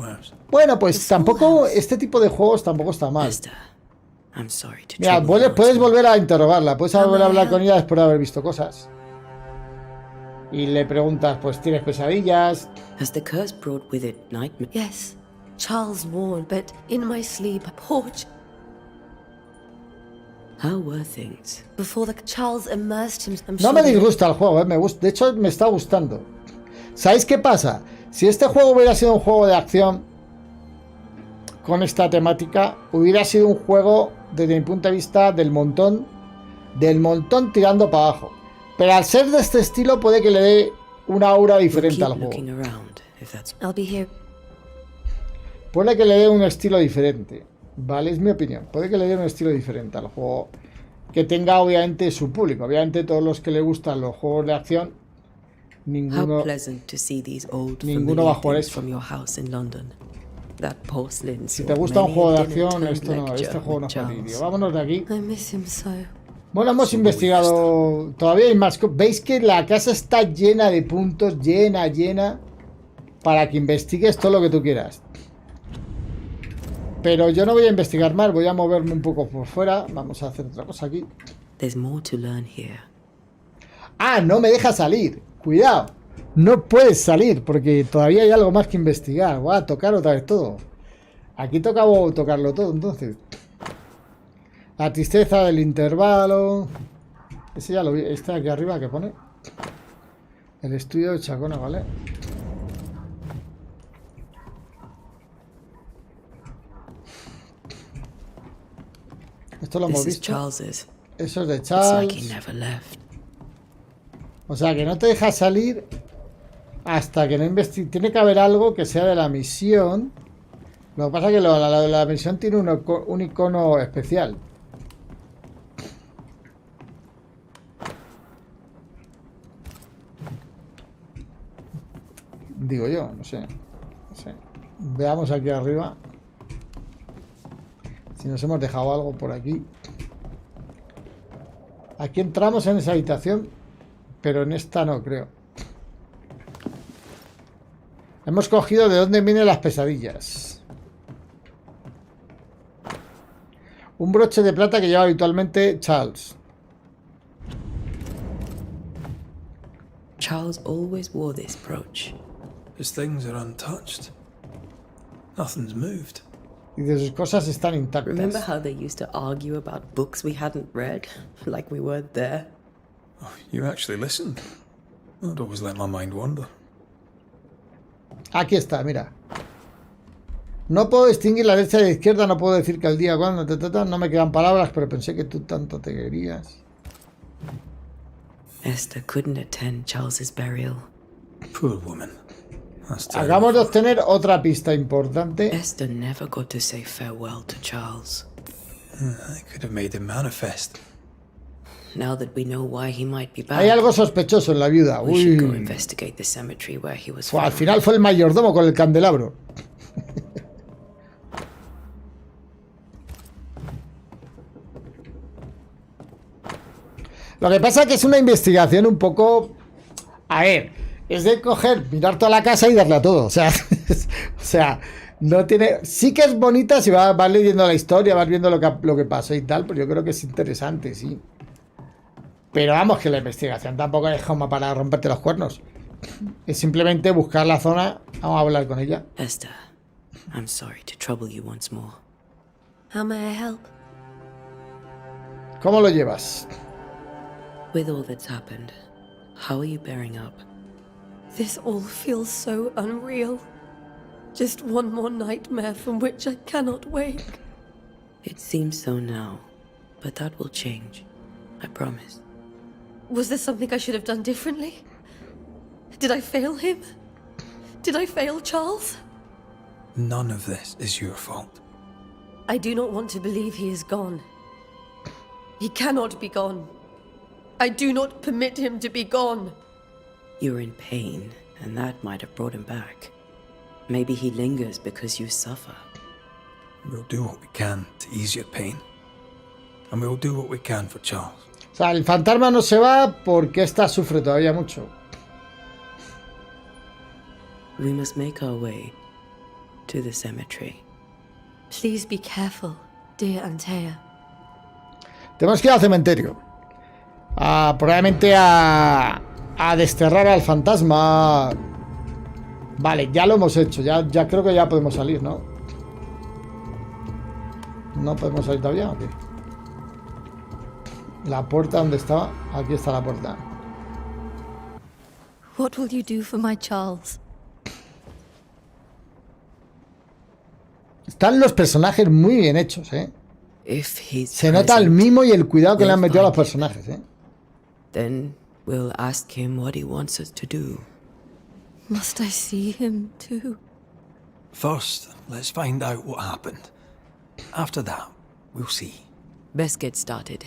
Bueno, pues tampoco, este tipo de juegos tampoco está mal. Mira, puedes volver a interrogarla, puedes volver a hablar con ella después de haber visto cosas. Y le preguntas, pues, ¿tienes pesadillas? Has the curse brought with it nightmares? Yes. Charles warned, but in my sleep, poor How were things? Before Charles immersed himself. No me disgusta el juego, me gusta. De hecho, me está gustando. ¿Sabéis qué pasa? Si este juego hubiera sido un juego de acción con esta temática, hubiera sido un juego, desde mi punto de vista, del montón tirando para abajo. Pero al ser de este estilo, puede que le dé una aura diferente al juego. Puede que le dé un estilo diferente, ¿vale? Es mi opinión. Puede que le dé un estilo diferente al juego, que tenga obviamente su público. Obviamente todos los que le gustan los juegos de acción, ninguno va a jugar esto. Si te gusta un juego de acción, este juego no es para ti. Vámonos de aquí. Bueno, hemos investigado. Todavía hay más. Veis que la casa está llena de puntos, llena, para que investigues todo lo que tú quieras. Pero yo no voy a investigar más, voy a moverme un poco por fuera. Vamos a hacer otra cosa aquí. Ah, no me deja salir. Cuidado. No puedes salir porque todavía hay algo más que investigar. Voy a tocar otra vez todo. Aquí toca tocarlo todo, entonces. La tristeza del intervalo. Ese ya lo vi. Este de aquí arriba que pone. El estudio de Chacona, ¿vale? Esto lo hemos visto. Eso es de Charles. O sea, que no te deja salir hasta que no investigue. Tiene que haber algo que sea de la misión. Lo que pasa es que la misión tiene un icono especial. Digo yo, no sé. Veamos aquí arriba. Si nos hemos dejado algo por aquí. Aquí entramos en esa habitación, pero en esta no creo. Hemos cogido de dónde vienen las pesadillas. Un broche de plata que lleva habitualmente Charles. Charles always wore this brooch. His things are untouched. Nothing's moved. Y de sus cosas están intactas. Remember how they used to argue about books we hadn't read? Like we weren't there? Oh, you actually listened. I'd always let my mind wander. Aquí está, mira. No puedo distinguir la derecha de la izquierda, no puedo decir que al día cuando no me quedan palabras, pero pensé que tú tanto te querías. Esther couldn't attend Charles's burial. Poor woman. Acabamos de obtener otra pista importante. Esther never got to say farewell to Charles. I could have made him manifest. Now that we know why he might be back, Hay algo sospechoso en la viuda. we should go investigate the cemetery where he was Al found. final fue el mayordomo con el candelabro. Lo que pasa es que es una investigación un poco... A ver, es de coger, mirar toda la casa y darle a todo. O sea, no tiene... Sí que es bonita si vas leyendo la historia, vas viendo lo que pasó y tal, pero yo creo que es interesante, sí. Pero vamos, que la investigación tampoco es como para romperte los cuernos. Es simplemente buscar la zona, vamos a hablar con ella. Esther, I'm sorry to trouble you once more. How may I help? ¿Cómo lo llevas? With all that's happened, how are you bearing up? This all feels so unreal. Just one more nightmare from which I cannot wake. It seems so now, but that will change. I promise. Was there something I should have done differently? Did I fail him? Did I fail Charles? None of this is your fault. I do not want to believe he is gone. He cannot be gone. I do not permit him to be gone. You're in pain, and that might have brought him back. Maybe he lingers because you suffer. We'll do what we can to ease your pain. And we'll do what we can for Charles. O sea, el fantasma no se va porque esta sufre todavía mucho. We must make our way to the cemetery. Please be careful, dear Antea. Tenemos que ir al cementerio. Probablemente a desterrar al fantasma. Vale, ya lo hemos hecho. Ya creo que ya podemos salir, ¿no? No podemos salir todavía, ¿o qué? La puerta, ¿dónde estaba? Aquí está la puerta. What will you do for my Charles? Están los personajes muy bien hechos, ¿eh? If he's Se nota el present, mimo y el cuidado que le han we'll metido a los find him. personajes, ¿eh? Then we'll ask him what he wants us to do. Must I see him too? First, let's find out what happened. After that, we'll see. Best get started.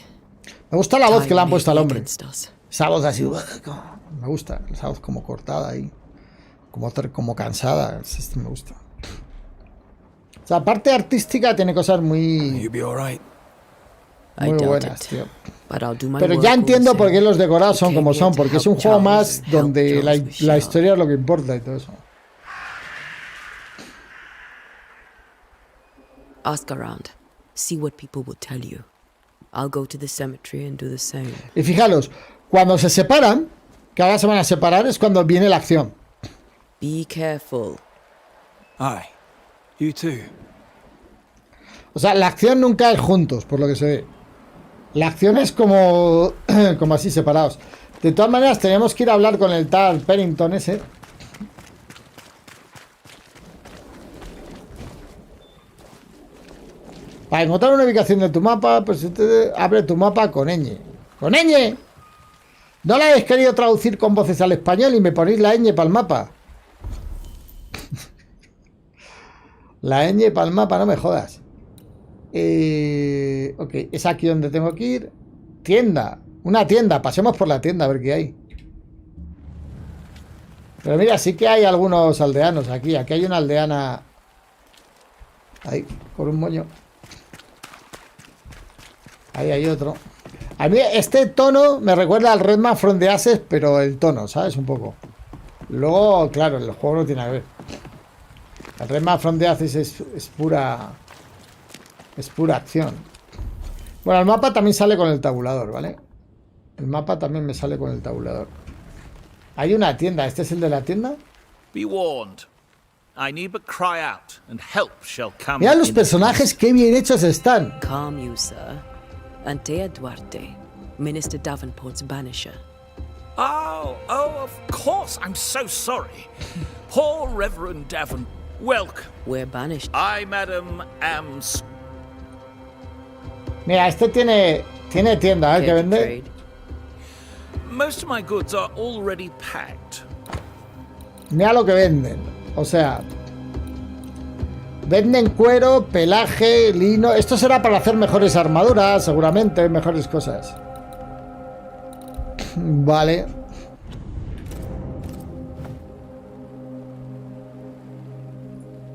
Me gusta la voz que le han puesto al hombre. Against us. Esa voz así, me gusta. Esa voz como cortada ahí. Como cansada. Me gusta. O sea, parte artística tiene cosas muy You'll be all right. I muy doubt buenas, it. tío. But I'll do my Pero work ya all the entiendo same. por qué los decorados son We como came son. here to Porque es un help juego Charles más and help donde those we la shall. historia es lo que importa y todo eso. Ask around. See what people will tell you. I'll go to the cemetery and do the same. Y fijaros, cuando se separan, que ahora se van a separar, es cuando viene la acción. Be careful. Aye. You too. O sea, la acción nunca es juntos, por lo que se ve. La acción es como, como así separados. De todas maneras, tenemos que ir a hablar con el tal Pennington ese. Para encontrar una ubicación de tu mapa, pues usted abre tu mapa con ñ. ¡Con ñ! ¿No la habéis querido traducir con voces al español y me ponéis la ñ para el mapa? La ñ para el mapa, no me jodas. Ok, es aquí donde tengo que ir. Tienda. Una tienda. Pasemos por la tienda a ver qué hay. Pero mira, sí que hay algunos aldeanos aquí. Aquí hay una aldeana. Ahí, con un moño. Ahí hay otro. A mí este tono me recuerda al Redman from the Ashes, pero el tono, ¿sabes? Un poco. Luego, claro, el juego no tiene que ver. El Redman from the Ashes es pura... Es pura acción. Bueno, el mapa también sale con el tabulador, ¿vale? El mapa también me sale con el tabulador. Hay una tienda. ¿Este es el de la tienda? Be warned. I need but cry out, and help shall come. Mira los personajes, qué bien hechos están. Calm you, sir. Antea Duarte, Minister Davenport's banisher. Oh, of course. I'm so sorry. Poor Reverend Davon. Welcome. We're banished. I, madam, am... Mira, este tiene tienda, ¿eh? Que vende. Most of my goods are already packed. Mira lo que venden. O sea, venden cuero, pelaje, lino. Esto será para hacer mejores armaduras, seguramente, mejores cosas. Vale.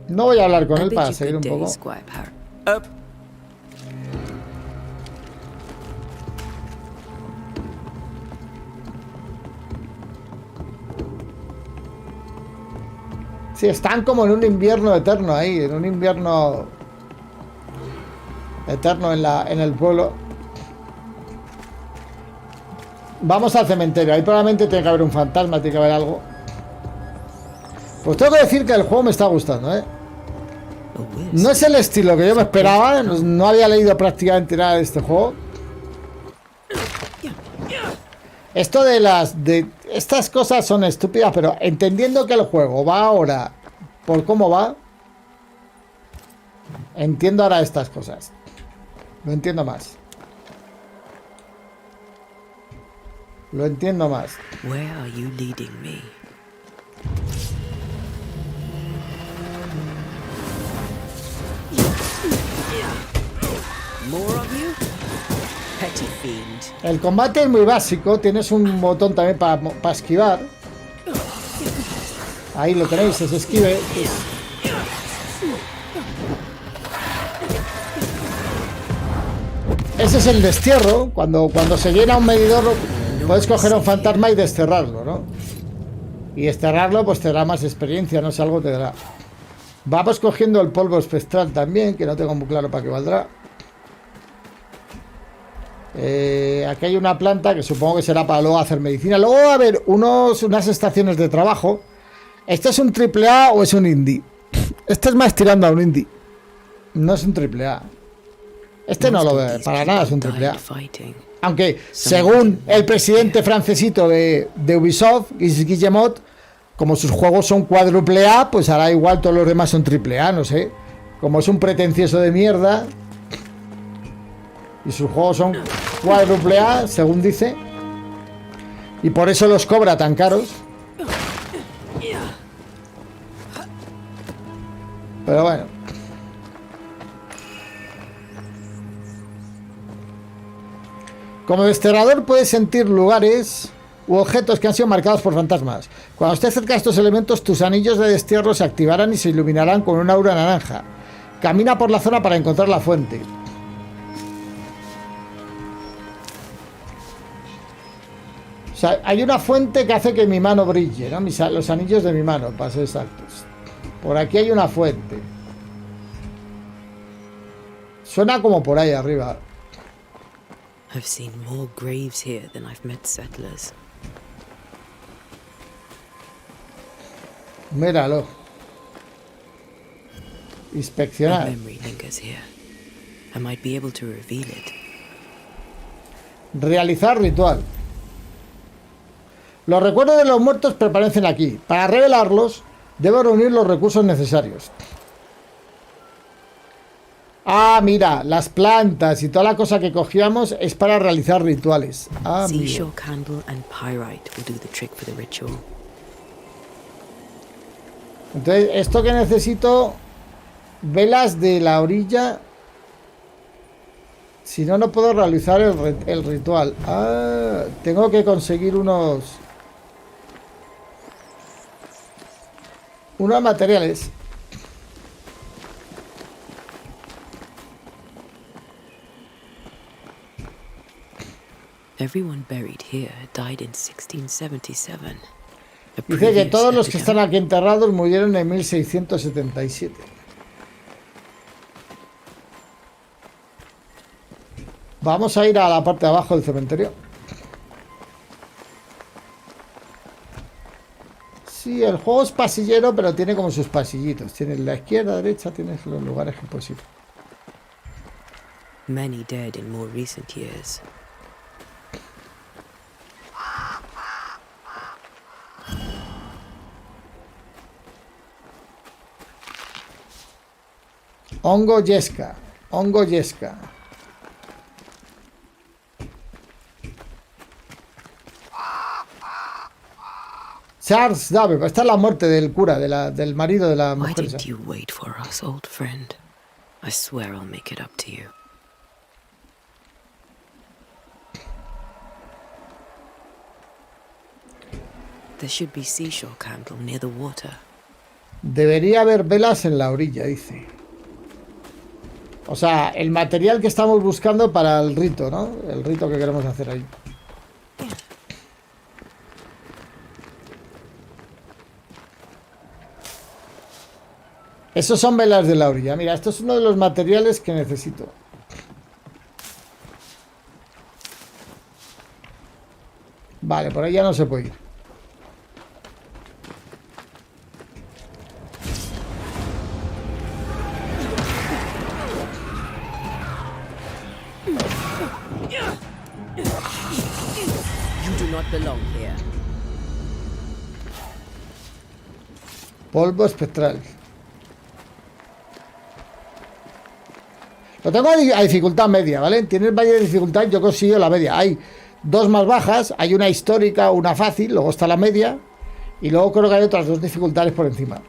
No voy a hablar con él para seguir un poco. Sí, están como en un invierno eterno ahí, en un invierno eterno en el pueblo. Vamos al cementerio, ahí probablemente tiene que haber un fantasma, tiene que haber algo. Pues tengo que decir que el juego me está gustando, ¿eh? No es el estilo que yo me esperaba, no había leído prácticamente nada de este juego. Esto de estas cosas son estúpidas, pero entendiendo que el juego va ahora por cómo va, entiendo ahora estas cosas. Lo entiendo más. Lo entiendo más. Where are you leading me? More of you? Petty fiend. El combate es muy básico, tienes un botón también para esquivar. Ahí lo tenéis, es esquive. Ese es el destierro. Cuando se llena un medidor, puedes coger a un fantasma y desterrarlo, ¿no? Y desterrarlo pues te da más experiencia, no sé, algo te dará. Vamos cogiendo el polvo espectral también, que no tengo muy claro para qué valdrá. Aquí hay una planta que supongo que será para luego hacer medicina. Luego va a haber unas estaciones de trabajo. ¿Este es un AAA o es un indie? Este es más tirando a un indie. No es un AAA. Este no lo veo, para nada es un AAA. Aunque, según el presidente francesito de Ubisoft, Guillemot, como sus juegos son cuádruple A, pues hará igual todos los demás son AAA, no sé. Como es un pretencioso de mierda y sus juegos son cuádruple A, según dice, y por eso los cobra tan caros. Pero bueno. Como desterrador puedes sentir lugares u objetos que han sido marcados por fantasmas. Cuando estés cerca de estos elementos, tus anillos de destierro se activarán y se iluminarán con una aura naranja. Camina por la zona para encontrar la fuente. O sea, hay una fuente que hace que mi mano brille, ¿no? Los anillos de mi mano, para ser exactos. Por aquí hay una fuente. Suena como por ahí arriba. I've seen more graves here than I've met settlers. Míralo. Inspeccionar. A memory lingers here. I might be able to reveal it. Realizar ritual. Los recuerdos de los muertos permanecen aquí. Para revelarlos, debo reunir los recursos necesarios. Ah, mira, las plantas y toda la cosa que cogíamos es para realizar rituales. Ah, Seashore candle and pyrite will do the trick for the ritual. Entonces, esto que necesito, velas de la orilla. Si no, no puedo realizar el ritual. Ah, tengo que conseguir unos materiales. Everyone buried here died in 1677. Dice que todos los que están aquí enterrados murieron en 1677. Vamos a ir a la parte de abajo del cementerio. Sí, el juego es pasillero, pero tiene como sus pasillitos. Tienes la izquierda, derecha, tienes los lugares que puedes ir. Many dead in more recent years. Hongo yesca. Hongo yesca. Charles Dave, esta es la muerte del cura, del marido de la Why mujer. didn't you wait for us, old friend? I swear I'll make it up to you. There should be seashore candle near the water. Debería haber velas en la orilla, dice. O sea, el material que estamos buscando para el rito, ¿no? El rito que queremos hacer ahí. Esos son velas de la orilla. Mira, esto es uno de los materiales que necesito. Vale, por ahí ya no se puede ir. You do not belong here. Polvo espectral. Lo tengo a dificultad media, ¿vale? Tienes varias dificultades, yo consigo la media. Hay dos más bajas, hay una histórica, una fácil, luego está la media. Y luego creo que hay otras dos dificultades por encima.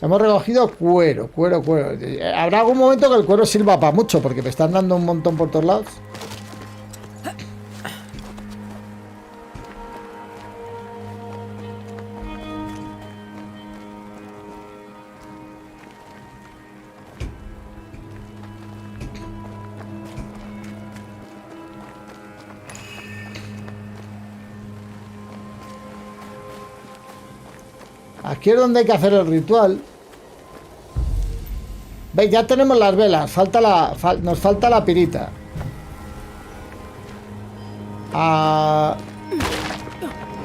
Hemos recogido cuero. Habrá algún momento que el cuero sirva para mucho, porque me están dando un montón por todos lados. Aquí es donde hay que hacer el ritual. ¿Veis? Ya tenemos las velas. Nos falta la pirita.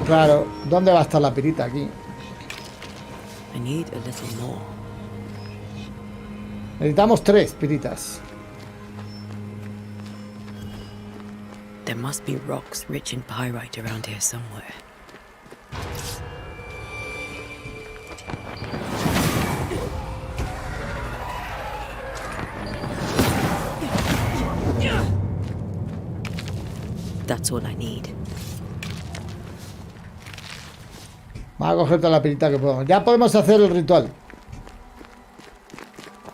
Claro, ¿dónde va a estar la pirita? Aquí. I need a little more. Necesitamos 3 piritas. There must be rocks rich in pyrite around here somewhere. That's all I need. Vamos a coger toda la pirita que podemos. Ya podemos hacer el ritual.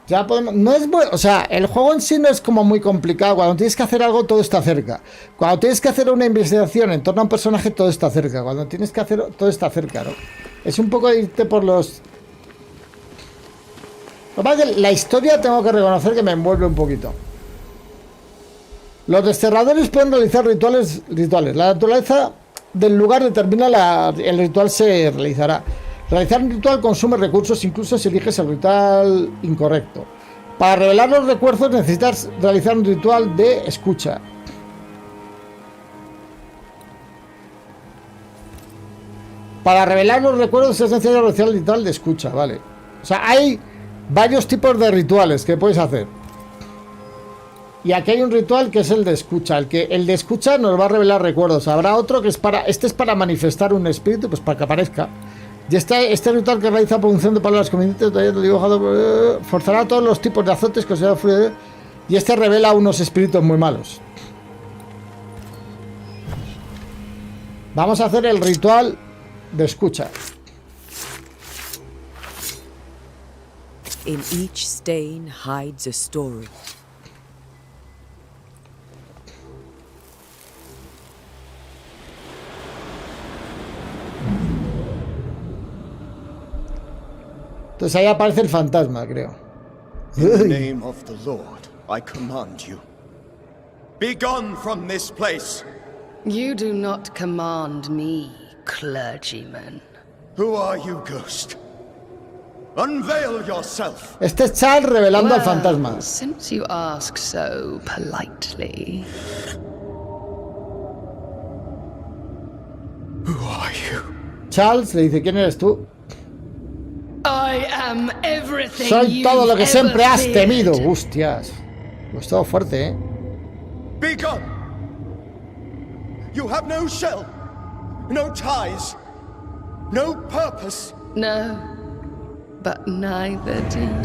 Ya podemos. No es bueno. O sea, el juego en sí no es como muy complicado. Cuando tienes que hacer algo, todo está cerca. Cuando tienes que hacer una investigación en torno a un personaje, todo está cerca. Cuando tienes que hacer. Todo está cerca, ¿no? Es un poco de irte por los. Lo que pasa es que la historia tengo que reconocer que me envuelve un poquito. Los desterradores pueden realizar rituales. La naturaleza del lugar determina el ritual se realizará. Realizar un ritual consume recursos, incluso si eliges el ritual incorrecto. Para revelar los recuerdos necesitas realizar un ritual de escucha. Para revelar los recuerdos es necesario realizar el ritual de escucha, vale. O sea, hay varios tipos de rituales que puedes hacer. Y aquí hay un ritual que es el de escucha. El de escucha nos va a revelar recuerdos. Habrá otro que es para... Este es para manifestar un espíritu, pues para que aparezca. Y este ritual que realiza producción de palabras convenientes dibujado forzará todos los tipos de azotes que se da fuera. Y este revela unos espíritus muy malos. Vamos a hacer el ritual de escucha. In each stain hides a story. Entonces ahí aparece el fantasma, creo. In the name of the Lord, I command you. Be gone from this place. You do not command me, clergyman. Who are you, ghost? Unveil yourself. Este es Charles revelando al fantasma. Since you ask so politely. Who are you? Charles le dice, ¿quién eres tú? I am everything. Soy todo lo que siempre has temido. Hostias. Pues todo fuerte, ¿eh? Be gone. You have no shell, no ties, no purpose. No, but neither do you.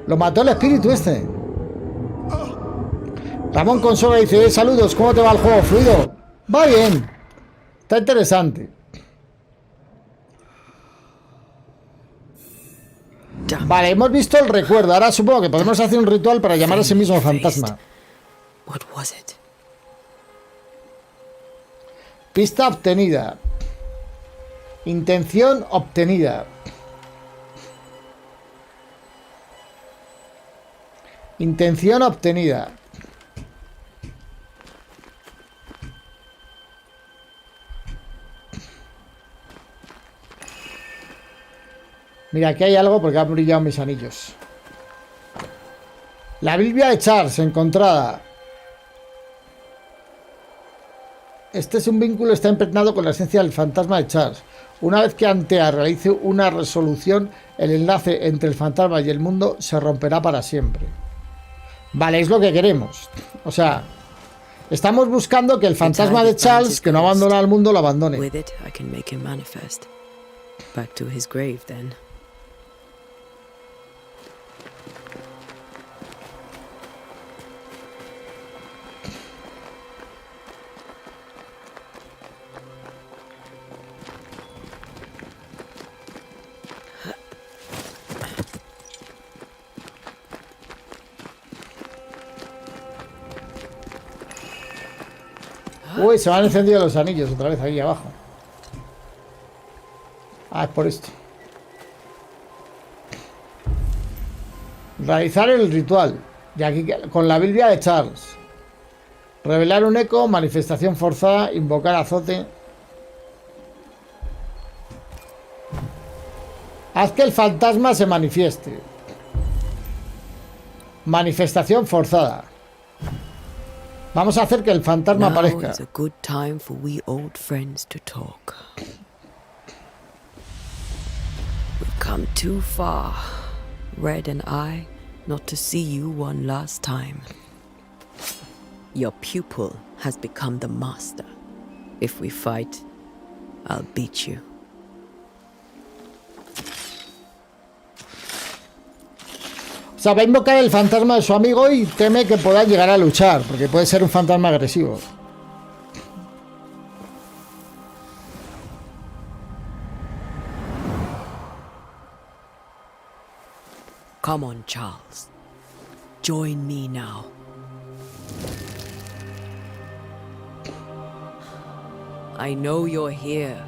Lo mató el espíritu este. Ramón Consola dice, saludos, ¿cómo te va el juego? ¿Fluido? Va bien. Está interesante. Vale, hemos visto el recuerdo. Ahora supongo que podemos hacer un ritual para llamar a ese mismo fantasma. Pista obtenida. Intención obtenida. Intención obtenida. Mira, aquí hay algo porque han brillado mis anillos. La Biblia de Charles, encontrada. Este es un vínculo, está impregnado con la esencia del fantasma de Charles. Una vez que Antea realice una resolución, el enlace entre el fantasma y el mundo se romperá para siempre. Vale, es lo que queremos. O sea, estamos buscando que el fantasma de Charles, que no abandona al mundo, lo abandone. Back to his grave, then. Uy, se me han encendido los anillos otra vez aquí abajo. Ah, es por esto. Realizar el ritual. Y aquí con la Biblia de Charles. Revelar un eco, manifestación forzada, invocar azote. Haz que el fantasma se manifieste. Manifestación forzada. Vamos a hacer que el fantasma aparezca. Now is a good time for we old friends to talk. We've come too far, Red and I, not to see you one last time. Your pupil has become the master. If we fight, I'll beat you. O sea, va a invocar el fantasma de su amigo y teme que pueda llegar a luchar, porque puede ser un fantasma agresivo. Come on, Charles. Join me now. I know you're here.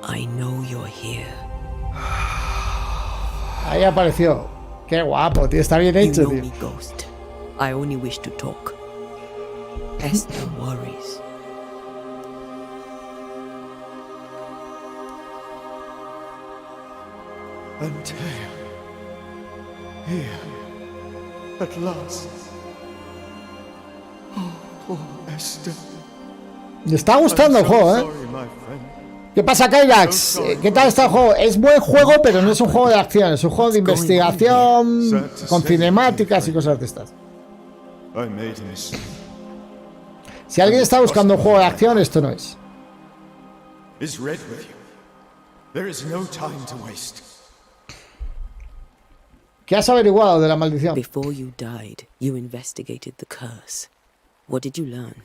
I know you're here. Ahí apareció. Qué guapo, tío. Está bien hecho, You know tío. me, Ghost. I only wish to talk. Esther worries. Antea. Here. At last. Oh, poor Esther. Me está gustando el juego, ¿eh? Sorry, my friend. ¿Qué pasa, Kyrax? ¿Qué tal está el juego? Es buen juego, pero no es un juego de acción, es un juego de investigación con cinemáticas y cosas de estas. I made a mistake. Si alguien está buscando un juego de acción, esto no es. Is Red with you? There is no time to waste. ¿Qué has averiguado de la maldición? Before you died, you investigated the curse. What did you learn?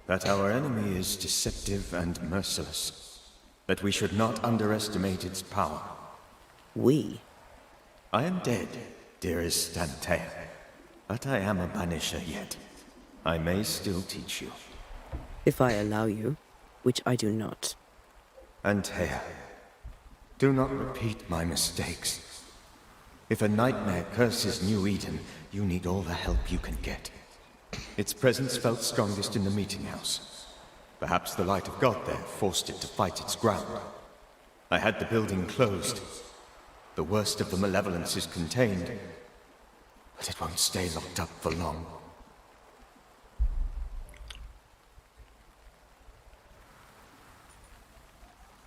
That our enemy is deceptive and merciless. That we should not underestimate its power. We? I am dead, dearest Antea. But I am a Banisher yet. I may still teach you. If I allow you, which I do not. Antea, do not repeat my mistakes. If a nightmare curses New Eden, you need all the help you can get. Its presence felt strongest in the meeting house. Perhaps the light of God there forced it to fight its ground. I had the building closed. The worst of the malevolence is contained, but it won't stay locked up for long.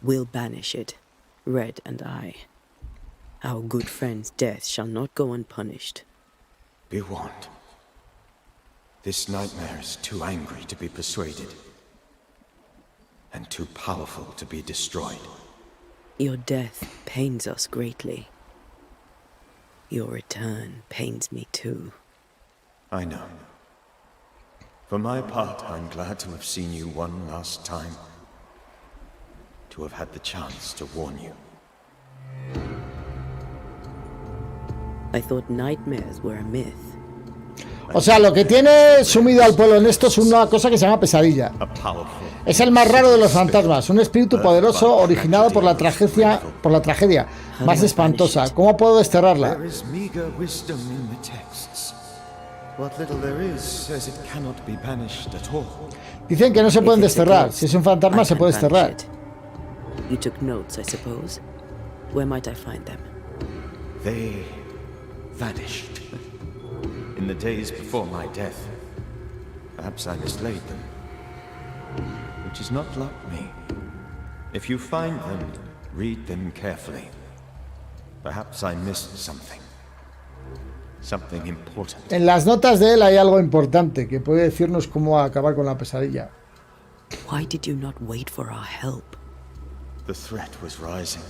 We'll banish it, Red and I. Our good friend's death shall not go unpunished. Be warned. This nightmare is too angry to be persuaded, and too powerful to be destroyed. Your death pains us greatly. Your return pains me too. I know. For my part, I'm glad to have seen you one last time. To have had the chance to warn you. I thought nightmares were a myth. O sea, lo que tiene sumido al pueblo en esto es una cosa que se llama pesadilla. Es el más raro de los fantasmas, un espíritu poderoso originado por la tragedia más espantosa. ¿Cómo puedo desterrarla? Dicen que no se pueden desterrar. Si es un fantasma, se puede desterrar. You took notes, I suppose. Where might I find them? They vanished. In the days before my death. Perhaps I mislaid them. Which is not like me. If you find them, read them carefully. Perhaps I missed something. Something important. En las notas de él hay algo importante que puede decirnos cómo acabar con la pesadilla. Why did you not wait for our help? The threat was rising.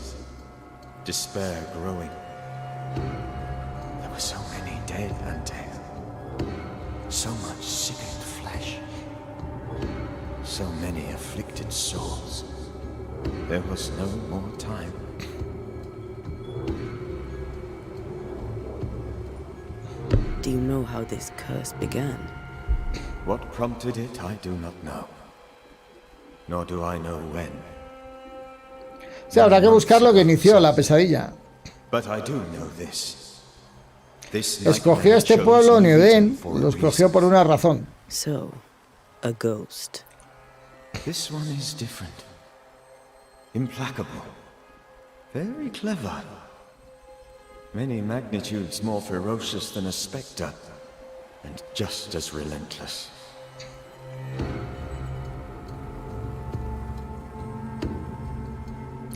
Despair growing. There were so many dead and dead. So much sickened flesh. So many afflicted souls. There was no more time. Do you know how this curse began? What prompted it, I do not know. Nor do I know when. Sí, habrá que buscar lo que inició la pesadilla. But I do know this. Escogió este pueblo, Neoden, lo escogió por una razón. So, a ghost. This one is different. Implacable. Very clever. Many magnitudes more ferocious than a spectre, and just as relentless.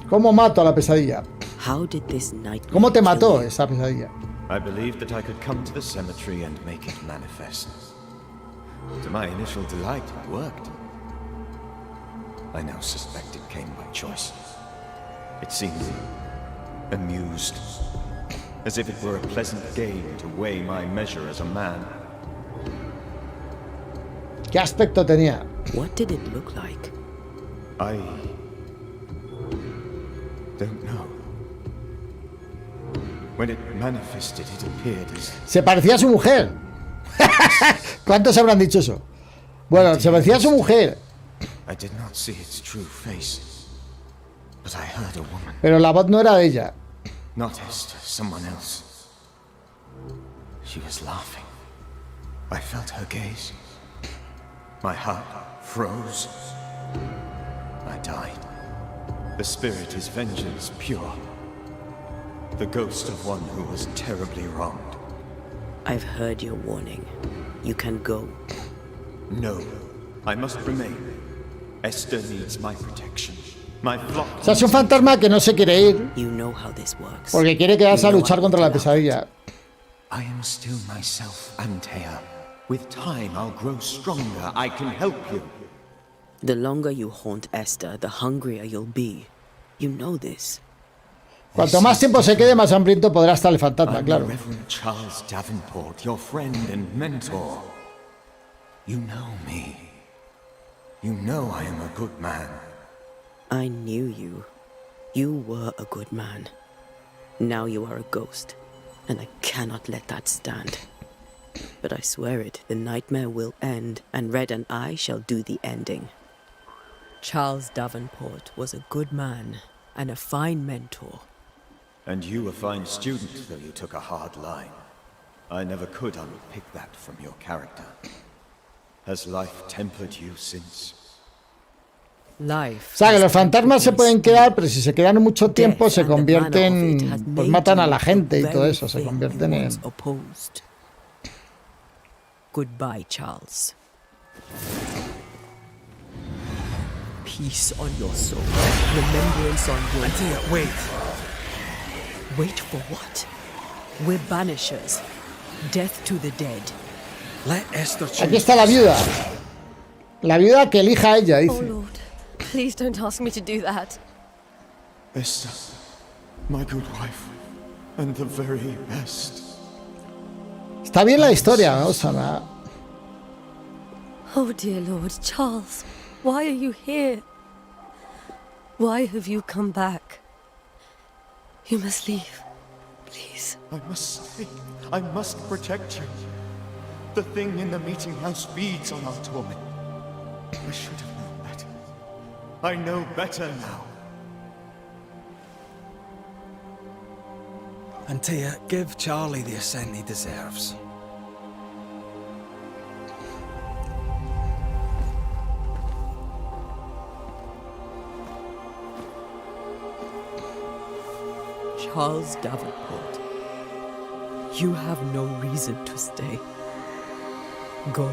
¿Cómo mato a la pesadilla? How did this nightmare ¿Cómo te mató esa pesadilla? I believed that I could come to the cemetery and make it manifest. To my initial delight, it worked. I now suspect it came by choice. It seemed amused, as if it were a pleasant game to weigh my measure as a man. ¿Qué aspecto tenía? What did it look like? I don't know. When it manifested, it appeared as... Se parecía a su mujer. ¿Cuántos habrán dicho eso? Bueno, se parecía a su mujer. I did not see its true face, but I heard a woman. Pero la voz no era de ella. Not Esther, someone else. She was laughing. I felt her gaze. My heart froze. I died. The spirit is vengeance pure. The ghost of one who was terribly wronged. I've heard your warning. You can go. No, I must remain. Esther needs my protection. My flock. O sea, es un fantasma que no se quiere ir You know how this works. porque quiere quedarse a luchar contra la pesadilla. I am still myself, Antea. With time, I'll grow stronger. I can help you. The longer you haunt Esther, the hungrier you'll be. You know this. Cuanto más tiempo se quede, más hambriento podrá estar el fantasma, I'm claro. the Reverend Charles Davenport, your friend and mentor. You know me. You know I am a good man. I knew you. You were a good man. Now you are a ghost, and I cannot let that stand. But I swear it, the nightmare will end, and Red and I shall do the ending. Charles Davenport was a good man and a fine mentor. And you a fine student, though you took a hard line. I never could unpick that from your character. Has life tempered you since? Life. O sea, que los fantasmas se pueden quedar, pero si se quedan mucho tiempo se convierten, pues matan a la gente y todo eso, se convierten en... Goodbye, Charles. Peace on your soul. Remembrance on your... Antea, wait. Wait for what? We're banishers. Death to the dead. Let Esther choose. Aquí está la viuda. La viuda que elija a ella, Oh, dice. Lord. Please don't ask me to do that. Esther, my good wife, and the very best. Está bien la historia, ¿no? O sea, Oh, dear Lord. Charles, why are you here? Why have you come back? You must leave. Please. I must stay. I must protect you. The thing in the meeting house feeds on our torment. I should have known better. I know better now. Antea, give Charlie the ascent he deserves. Charles Davenport, you have no reason to stay. Go.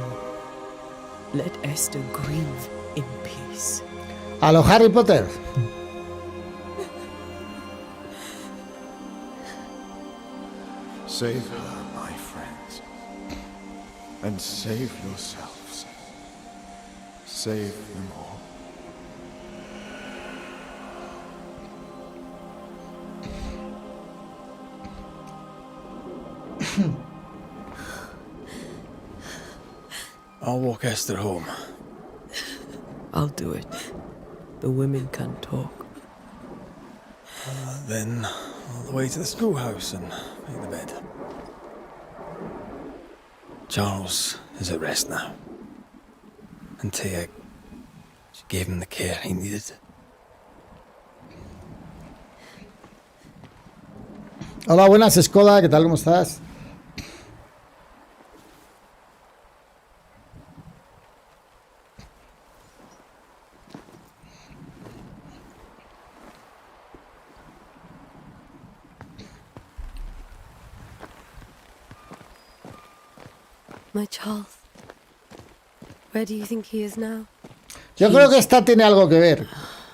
Let Esther grieve in peace. a lo Harry Potter. Save her, my friends. And save yourselves. Save them all. I'll walk Esther home. I'll do it. The women can talk. Then all the way to the schoolhouse and make the bed. Charles is at rest now. And Tia, she gave him the care he needed. Hola, buenas, Skoda, ¿qué tal? ¿Cómo estás? My Charles. Where do you think he is now? Yo creo que esta tiene algo que ver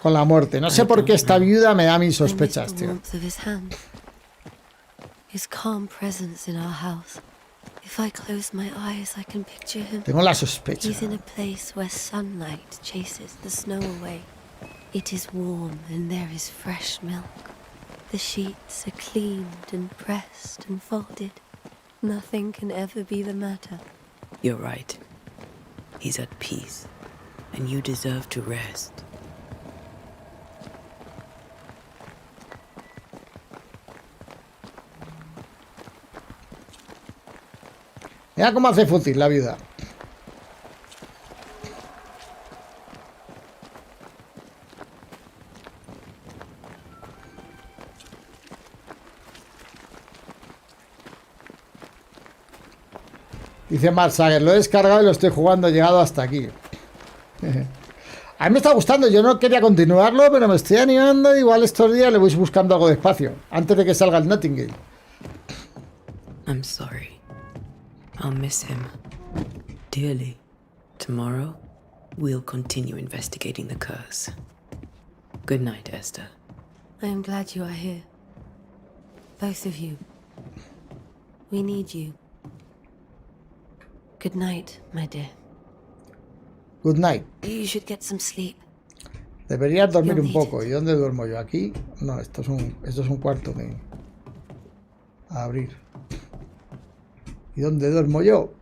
con la muerte. No sé por qué esta viuda me da mis sospechas, tío. His calm presence in our house. If I close my eyes, I can picture him. Tengo la sospecha. He's in a place where sunlight chases the snow away. It is warm and there is fresh milk. The sheets are cleaned and pressed and folded. Nothing can ever be the matter. You're right. He's at peace, and you deserve to rest. Mira cómo hace fútil la viuda. Dice Mark Sager, lo he descargado y lo estoy jugando, he llegado hasta aquí. A mí me está gustando, yo no quería continuarlo, pero me estoy animando. Igual estos días le voy buscando algo de espacio, antes de que salga el Nottingham. I'm sorry. I'll miss him dearly. Tomorrow, we'll continue investigating the curse. Good night, Esther. I am glad you are here. Both of you. We need you. Good night, my dear. Good night. You should get some sleep. Deberías dormir un poco. ¿Y dónde duermo yo? ¿Aquí? No, esto es un cuarto de... A abrir. ¿Y dónde duermo yo?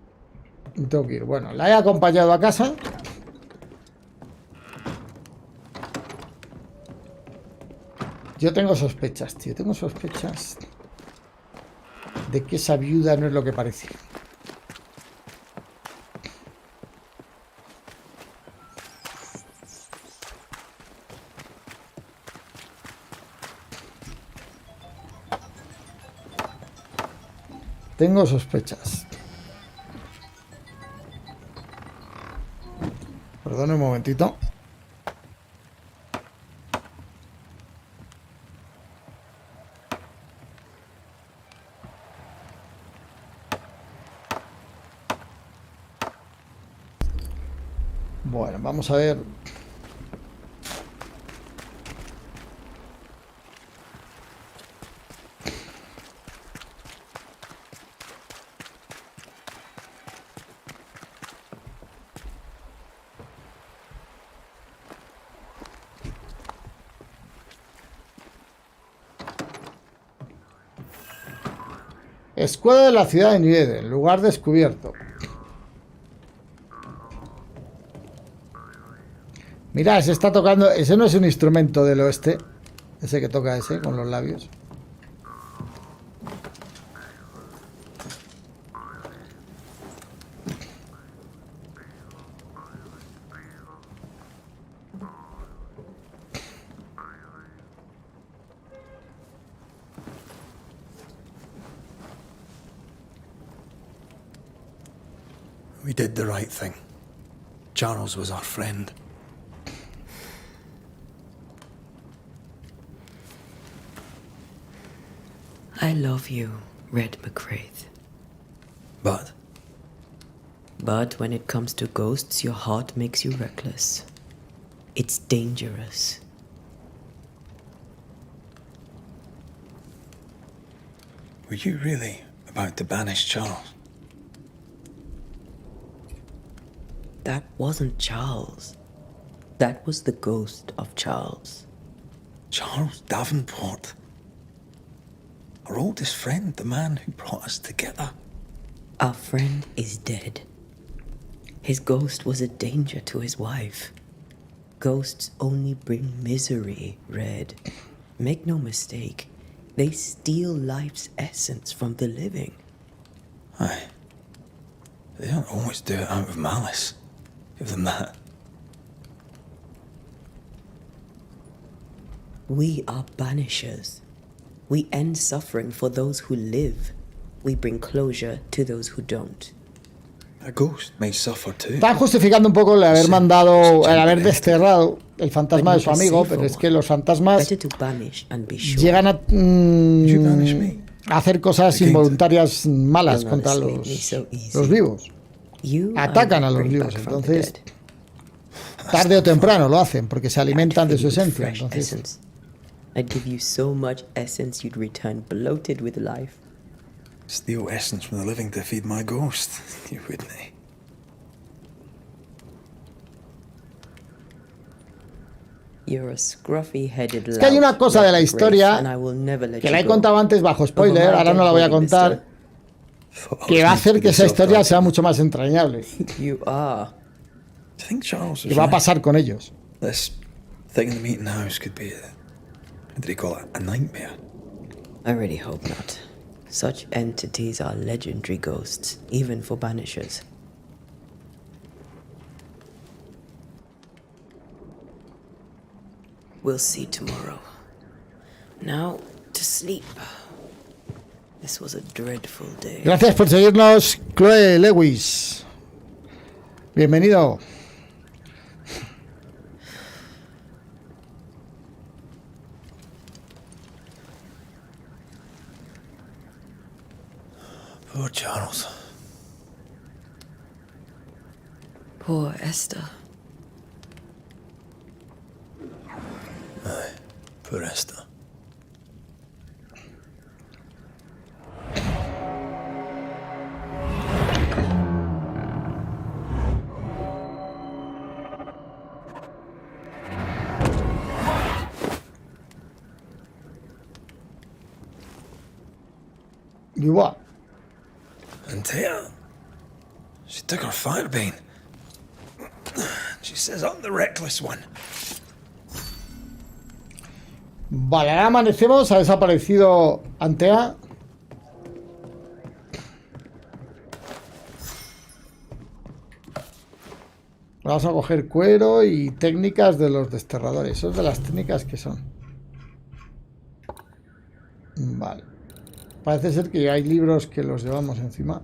Me tengo que ir. Bueno, la he acompañado a casa. Yo tengo sospechas, tío. Tengo sospechas de que esa viuda no es lo que parece. Tengo sospechas. Perdón un momentito. Bueno, vamos a ver. Escudo de la ciudad de New Eden, lugar descubierto. Mira, se está tocando. Ese no es un instrumento del oeste. Ese que toca ese con los labios. We did the right thing. Charles was our friend. I love you, Red McCraith. But when it comes to ghosts, your heart makes you reckless. It's dangerous. were you really about to banish Charles? That wasn't Charles. That was the ghost of Charles. Charles Davenport. Our oldest friend, the man who brought us together. Our friend is dead. His ghost was a danger to his wife. Ghosts only bring misery, Red. Make no mistake, they steal life's essence from the living. Aye. They don't always do it out of malice. Give them that. We are banishers. We end suffering for those who live. We bring closure to those who don't. A ghost may suffer too. Están justificando un poco el haber mandado, el haber desterrado el fantasma de su amigo, pero es que los fantasmas llegan a hacer cosas involuntarias malas contra los vivos. Atacan a los vivos, entonces tarde o temprano lo hacen porque se alimentan de su esencia. Entonces, I'd give you so much essence you'd return bloated with life. Steal essence from the living to feed my ghost. You wouldn't, eh? You're a scruffy-headed es que hay una cosa de la historia que la he contado antes bajo spoiler, ahora no la voy a contar, que va a hacer que esa historia sea mucho más entrañable. Y va a pasar con ellos. This thing in the meeting house could be what do you call it? A nightmare. I really hope not. Such entities are legendary ghosts, even for banishers. We'll see tomorrow. Now, to sleep. This was a dreadful day. Gracias por seguirnos. Chloe Lewis. Bienvenido. Poor Charles. Poor Esther. Aye, poor Esther. You what? Antea, she took her fire bane. She says I'm the reckless one. Vale, ahora amanecemos. Ha desaparecido Antea. Vamos a coger cuero y técnicas de los desterradores. Eso es de las técnicas que son. Vale. Parece ser que hay libros que los llevamos encima.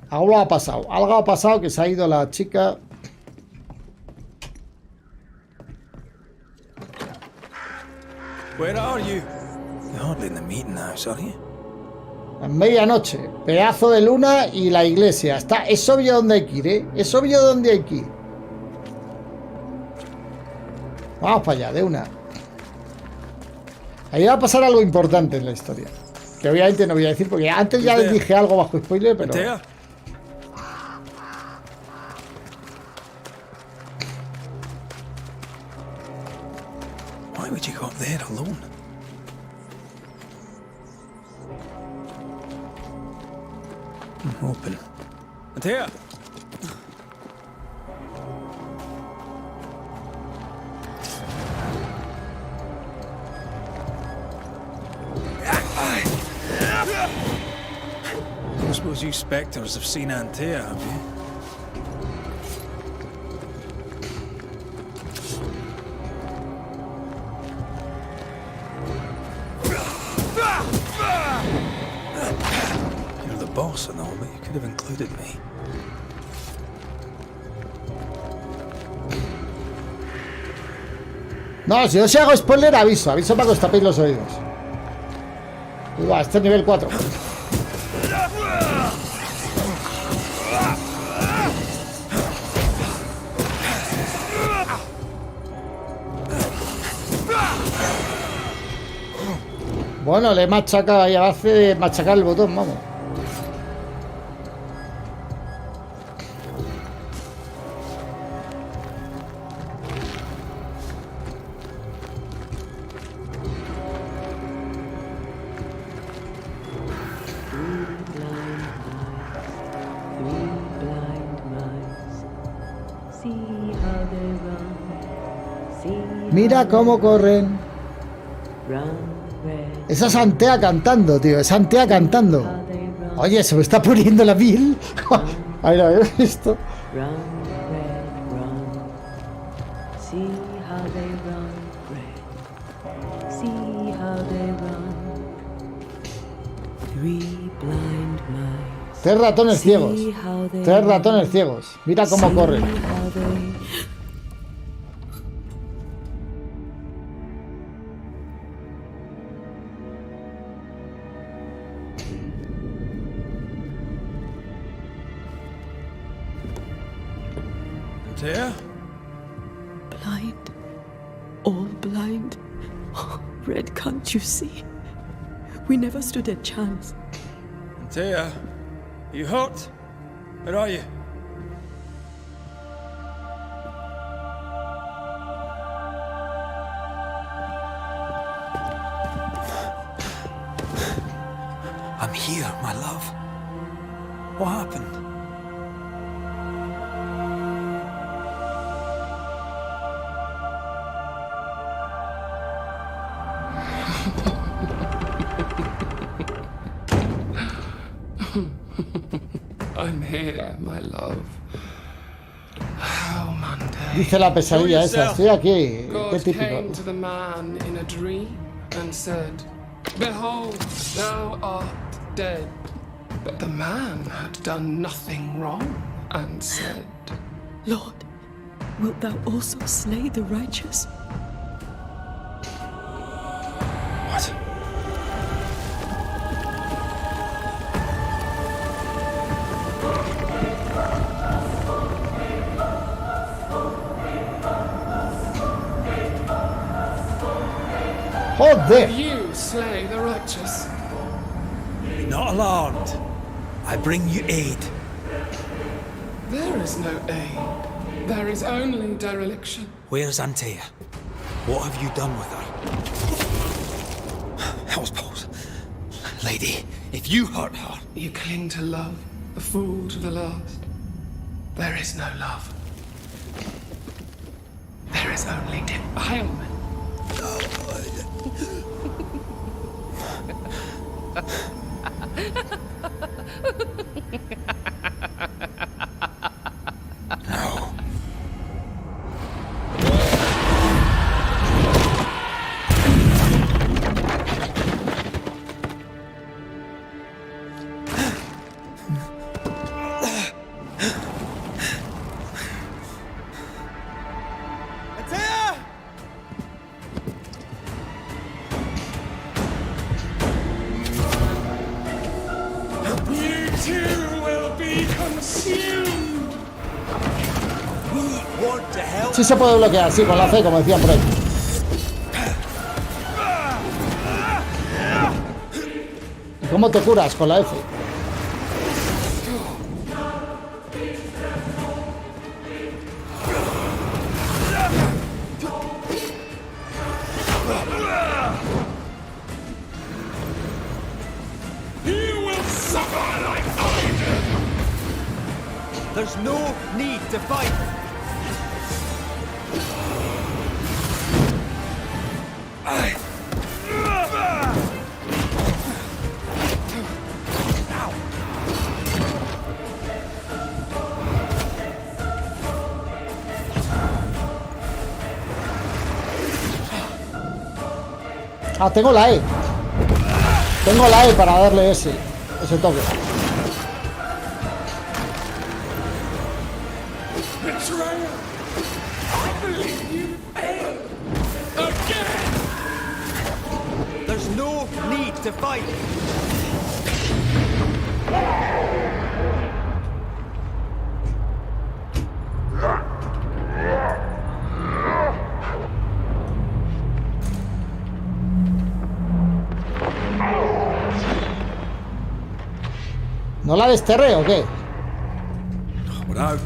Algo ha pasado. Algo ha pasado que se ha ido la chica. Where are you? You're hardly in the meeting house, are you? A medianoche. Pedazo de luna y la iglesia. Es obvio dónde hay que ir, ¿eh? Es obvio dónde hay que ir. Vamos para allá, de una. Ahí va a pasar algo importante en la historia. Que obviamente no voy a decir porque antes ya les dije algo bajo spoiler, pero... Why would you go up there alone? I'm hoping. Antea! I suppose you spectres have seen Antea, have you? You're the boss and all, but you could have included me. No, si yo se hago spoiler, aviso para que os tapéis los oídos. Uy, este es nivel 4. Bueno, le he machacado ahí a base de machacar el botón, vamos. Mira cómo corren. Esa es Antea cantando, tío. Es Antea cantando. Oye, se me está poniendo la piel. A ver esto. Tres ratones ciegos. Tres ratones ciegos. Mira cómo corren. Antea? Blind. All blind. Red, can't you see? We never stood a chance. Antea, you hurt? Where are you? I'm here, my love. What happened? I'm here, my love. How Monday. Dice la pesadilla esa. Estoy aquí. God Qué típico. came to the man in a dream and said, "Behold, thou art dead. But the man had done nothing wrong and said, Lord, wilt thou also slay the righteous? What? Joder. You slay the righteous. Be not alarmed. I bring you aid. There is no aid. There is only dereliction. Where's Antea? What have you done with her? Hellsballs. Lady, if you hurt her... You cling to love, a fool to the last. There is no love. There is only defilement. No. You too will be consumed. We want to help. Sí se puede bloquear, sí, con la C, como decían por ahí. ¿Y cómo te curas? Con la F. You will suffer like I did. There's no need to fight. Ah, tengo la E. Tengo la E para darle ese toque. Betrayer! I believe you failed. Again! There's no need to fight. ¿No la desterré o qué? We're out.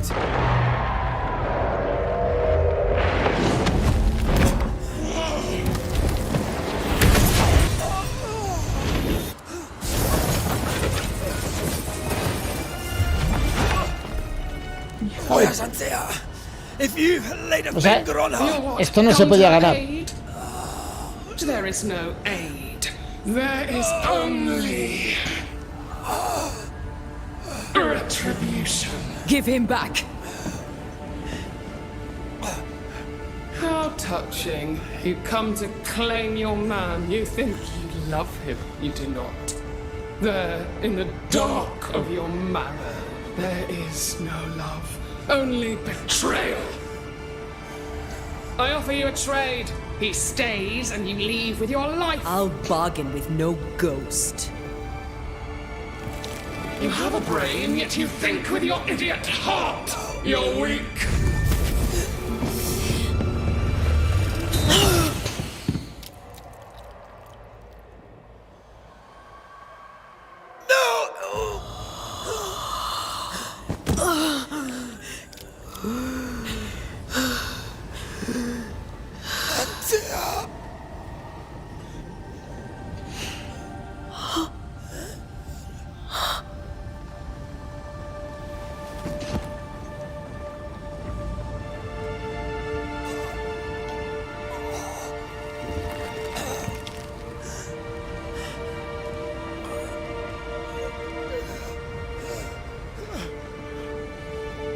Where's Antea? If you laid a O sea, finger on her. esto no se podía ganar. There is no aid. There is only retribution. Give him back. How touching. You come to claim your man. You think you love him. You do not. There, in the dark of your marrow, there is no love. Only betrayal. I offer you a trade. He stays and you leave with your life. I'll bargain with no ghost. You have a brain, yet you think with your idiot heart. You're weak.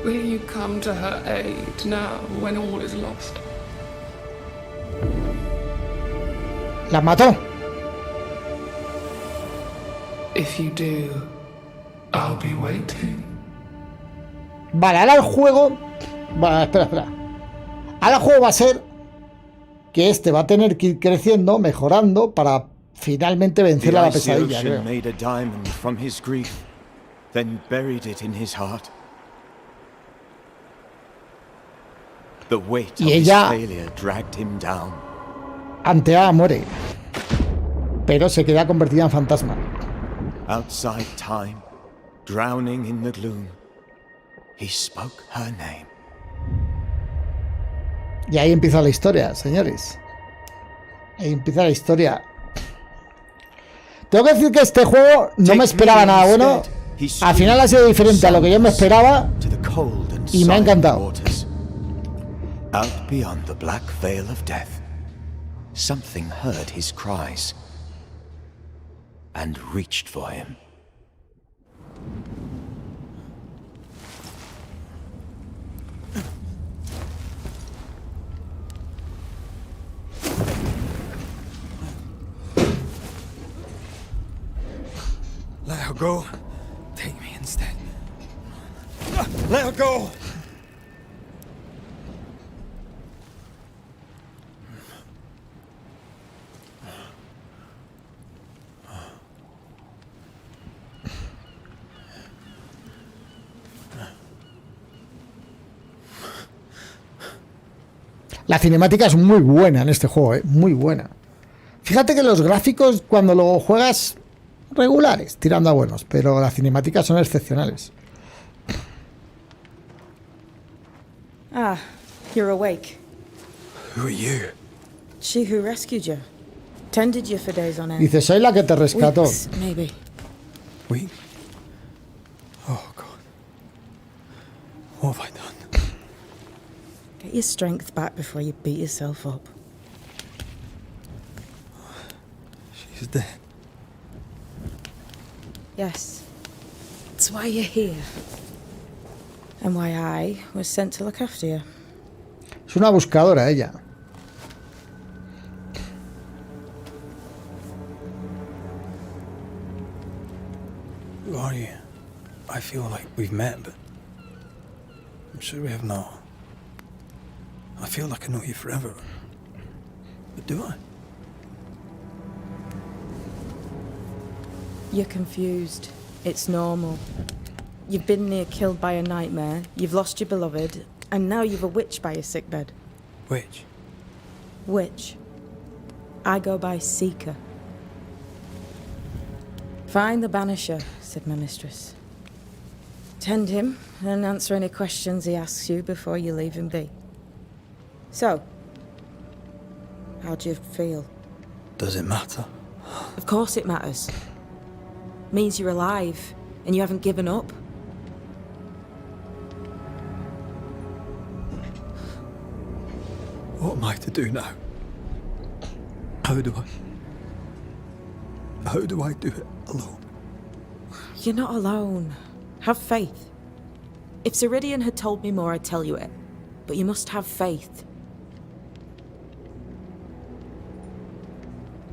Will you come to her aid now, when all is lost? La mató. If you do, I'll be waiting. Vale, ahora el juego... Vale, espera. Ahora el juego va a ser que este va a tener que ir creciendo, mejorando, para finalmente vencer a la pesadilla, creo. Made a diamond from his grief, then buried it in his heart. The weight of his failure dragged him down. Antea muere, pero se queda convertida en fantasma. Outside time, drowning in the gloom, he spoke her name. Y ahí empieza la historia, señores. Ahí empieza la historia. Tengo que decir que este juego no me esperaba nada bueno. Al final ha sido diferente a lo que yo me esperaba y me ha encantado. Out beyond the black veil of death, something heard his cries and reached for him. Let her go. Take me instead. Let her go! La cinemática es muy buena en este juego, muy buena. Fíjate que los gráficos cuando lo juegas regulares, tirando a buenos, pero las cinemáticas son excepcionales. Ah, you're awake. Who are you? She who rescued you. Tended you for days on end. Dice, soy la que te rescató. Weeks, maybe. We? Oh, God. What have I done? Get your strength back before you beat yourself up. She's dead. Yes. That's why you're here. And why I was sent to look after you. Es una buscadora ella. Who are you? I feel like we've met, but I'm sure we have not. I feel like I know you forever. But do I? You're confused. It's normal. You've been near killed by a nightmare, you've lost your beloved, and now you've a witch by your sickbed. Which? Witch. I go by Seeker. Find the Banisher, said my mistress. Tend him, and answer any questions he asks you before you leave him be. So, how do you feel? Does it matter? Of course it matters. Means you're alive, and you haven't given up. What am I to do now? How do I do it alone? You're not alone. Have faith. If Ceridian had told me more, I'd tell you it. But you must have faith.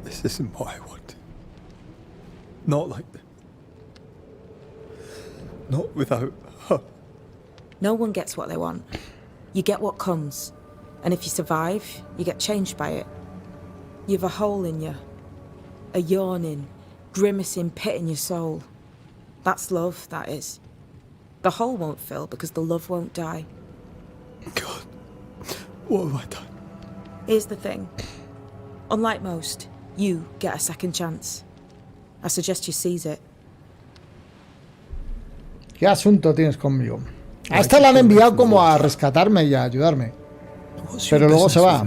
This isn't what I want. Not like this. Not without her. No one gets what they want. You get what comes. And if you survive, you get changed by it. You've a hole in you. A yawning, grimacing pit in your soul. That's love, that is. The hole won't fill because the love won't die. God, what have I done? Here's the thing. Unlike most, you get a second chance. I suggest you seize it. ¿Qué asunto tienes conmigo? A esta la han enviado como a rescatarme y a ayudarme. Pero luego se va.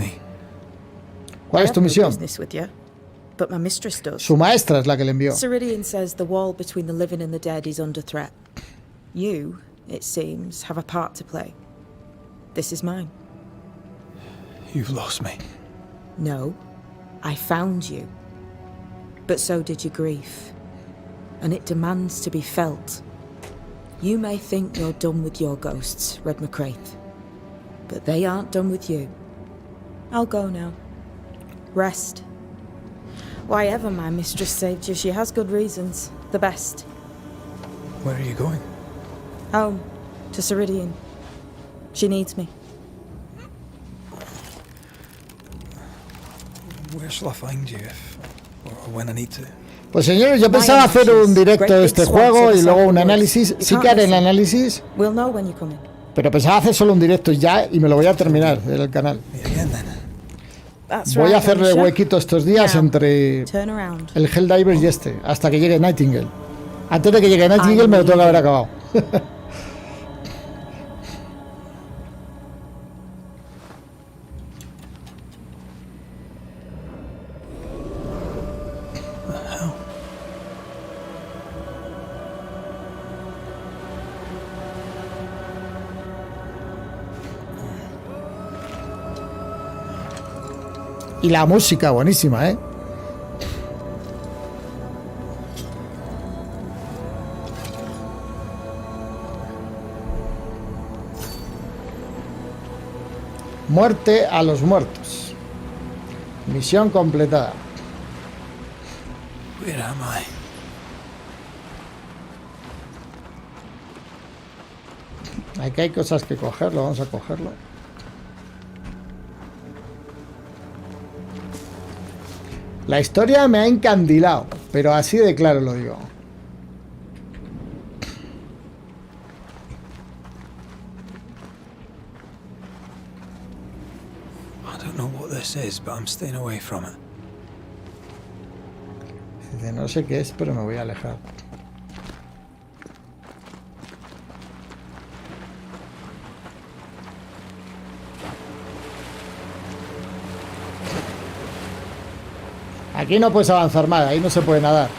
¿Cuál es tu misión? But my mistress does. Su maestra es la que le envió. Ceridian says the wall between the living and the dead is under threat. You, it seems, have a part to play. This is mine. You've lost me. No, I found you. But so did your grief. And it demands to be felt. You may think you're done with your ghosts, Red McCraith. But they aren't done with you. I'll go now. Rest. Why ever my mistress saved you, she has good reasons. The best. Where are you going? Home. To Ceridian. She needs me. Where shall I find you if or when I need to? Pues señores, yo pensaba hacer un directo de este juego y luego un análisis. Sí que haré el análisis, We'll know when you're coming. pero pensaba hacer solo un directo ya y me lo voy a terminar en el canal. Voy a hacerle huequito estos días entre Turn around. el Helldiver y este, hasta que llegue Nightingale. Antes de que llegue Nightingale me lo tengo que haber acabado. Y la música, buenísima, ¿eh? Muerte a los muertos. Misión completada. Where am I? Aquí hay cosas que cogerlo, vamos a cogerlo. La historia me ha encandilado, pero así de claro lo digo. I don't know what this is, but I'm staying away from it. Dice, no sé qué es, pero me voy a alejar. Aquí no puedes avanzar más, ahí no se puede nadar.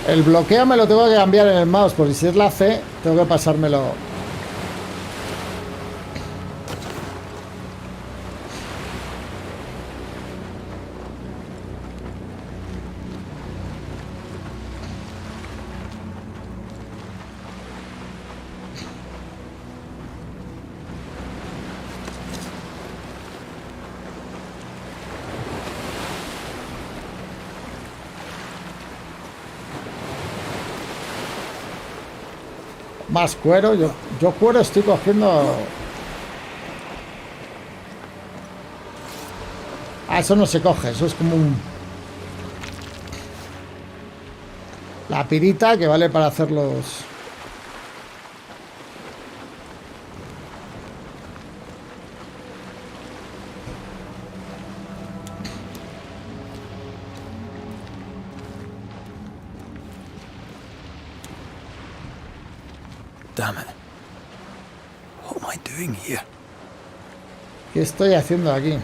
El bloqueo me lo tengo que cambiar en el mouse, porque si es la C, tengo que pasármelo. Más cuero, yo cuero estoy cogiendo. Ah, eso no se coge, eso es como un... La pirita que vale para hacer los... Damn it. What am I doing here? ¿Qué estoy haciendo aquí?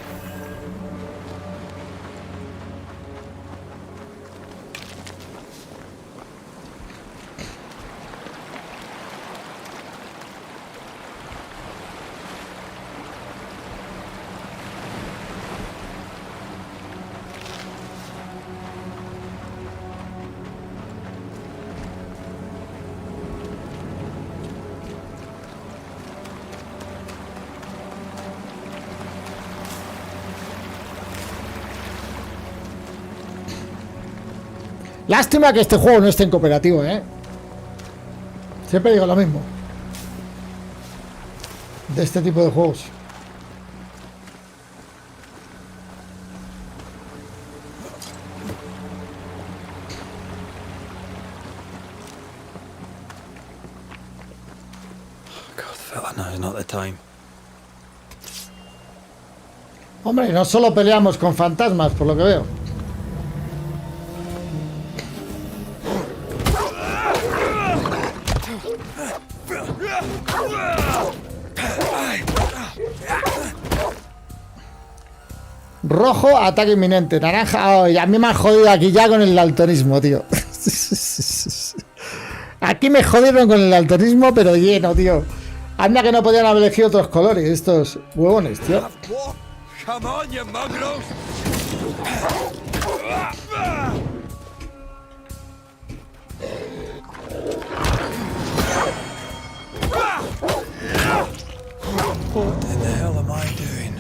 Lástima que este juego no esté en cooperativo, ¿eh? Siempre digo lo mismo. De este tipo de juegos. God, fella, now's not the time. Hombre, no solo peleamos con fantasmas, por lo que veo. Rojo, ataque inminente. Naranja, oh, a mí me han jodido aquí ya con el daltonismo, tío. Aquí me jodieron con el daltonismo, pero lleno, tío. Anda que no podían haber elegido otros colores, estos huevones, tío. Come on, you mongrels! What in the hell am I doing?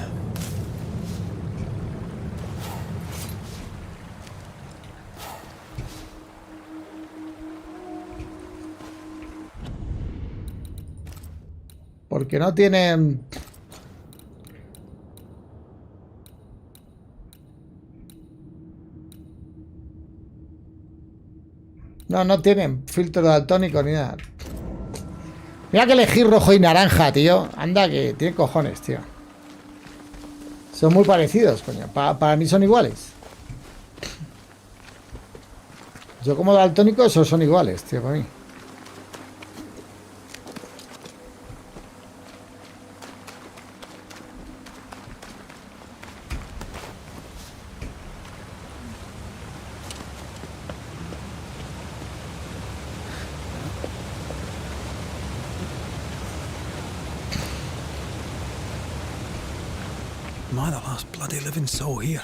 Porque no tienen... No tienen filtro daltónico ni nada. Mira que elegir rojo y naranja, tío. Anda, que tiene cojones, tío. Son muy parecidos, coño. Para mí son iguales. Yo como daltónico, esos son iguales, tío, para mí. Am I the last bloody living soul here?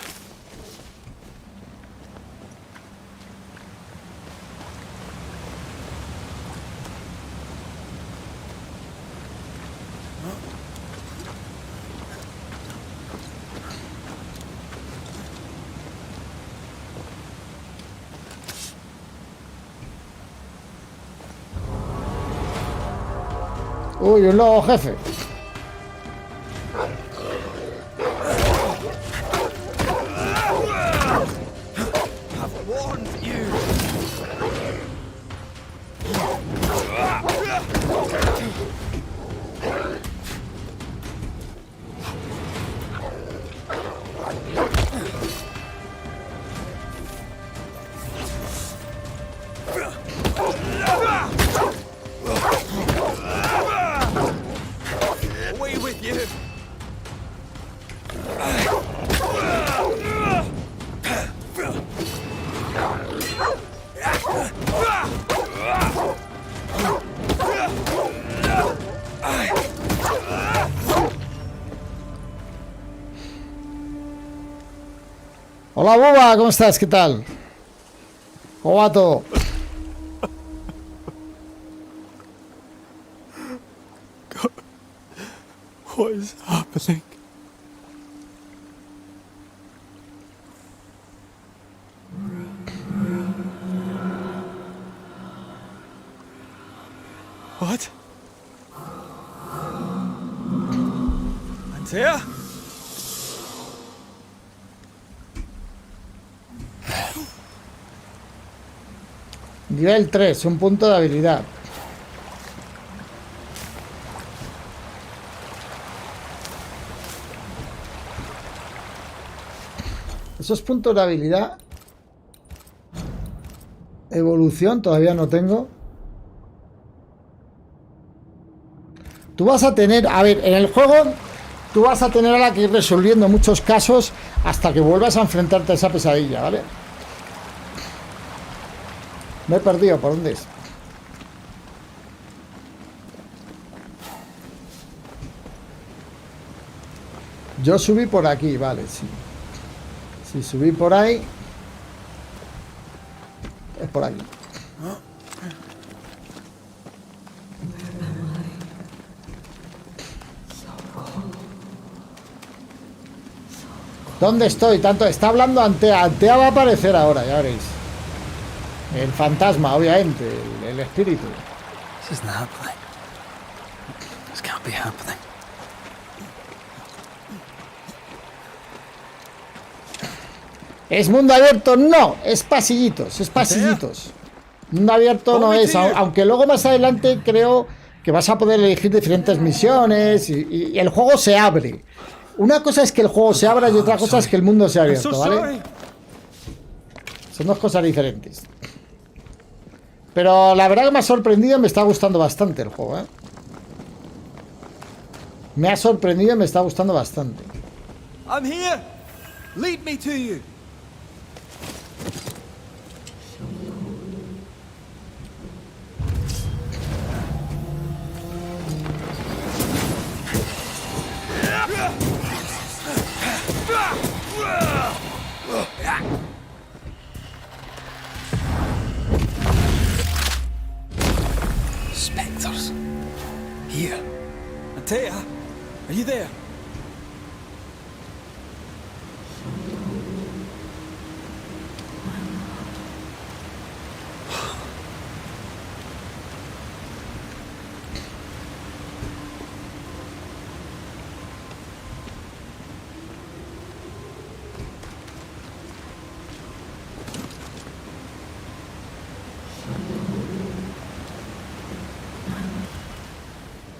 Uy, un lobo jefe. Hola, Boba, ¿cómo estás? ¿Qué tal? ¿Cómo va todo? God, what is happening? What? Antea? Nivel 3, un punto de habilidad. Esos puntos de habilidad. Evolución todavía no tengo. Tú vas a tener, a ver, en el juego tú vas a tener ahora que ir resolviendo muchos casos hasta que vuelvas a enfrentarte a esa pesadilla, ¿vale? Me he perdido, ¿por dónde es? Yo subí por aquí, vale, sí. Si subí por ahí, es por aquí. ¿Dónde estoy? Tanto está hablando Antea. Antea va a aparecer ahora, ya veréis. El fantasma, obviamente, el espíritu. This isn't happening. This can't be happening. ¿Es mundo abierto? No, es pasillitos, es pasillitos. Mundo abierto no es, aunque luego más adelante creo que vas a poder elegir diferentes misiones y el juego se abre. Una cosa es que el juego se abra y otra cosa es que el mundo sea abierto, ¿vale? Son dos cosas diferentes. Pero la verdad que me ha sorprendido y me está gustando bastante el juego, ¿eh? Me ha sorprendido y me está gustando bastante. I'm here. Lead me to you. Spectres. Here. Antea, Are you there?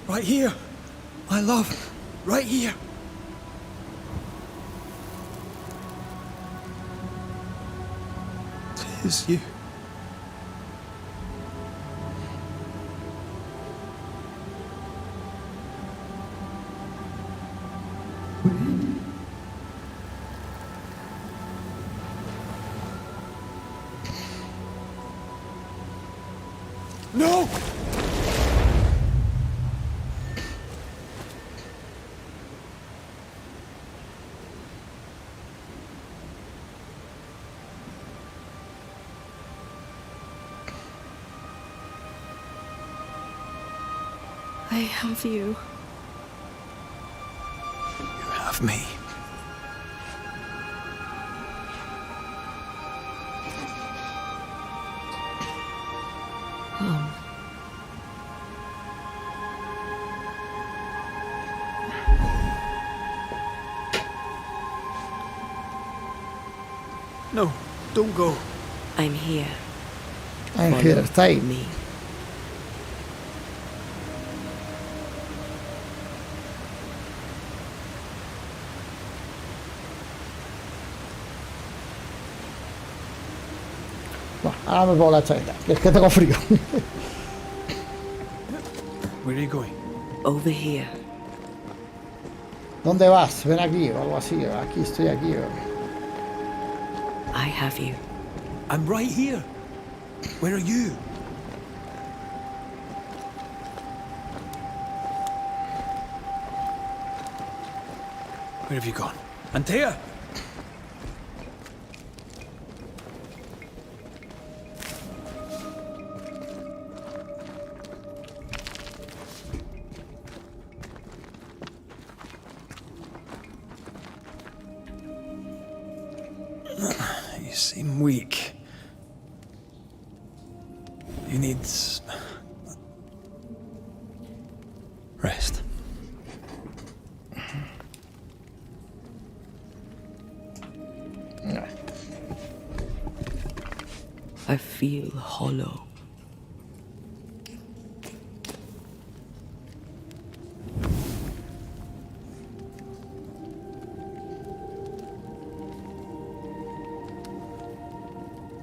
Right here, my love. Right here. Tis you. No! I have you. You have me. No, don't go. I'm here. I'm here, está ahí. Me. Bueno, ahora me pongo la chaqueta, que es que tengo frío. Where are you going? Over here. ¿Dónde vas? Ven aquí o algo así. Aquí estoy aquí. I have you. I'm right here. Where are you? Where have you gone? Antea! You seem weak. You need rest. I feel hollow.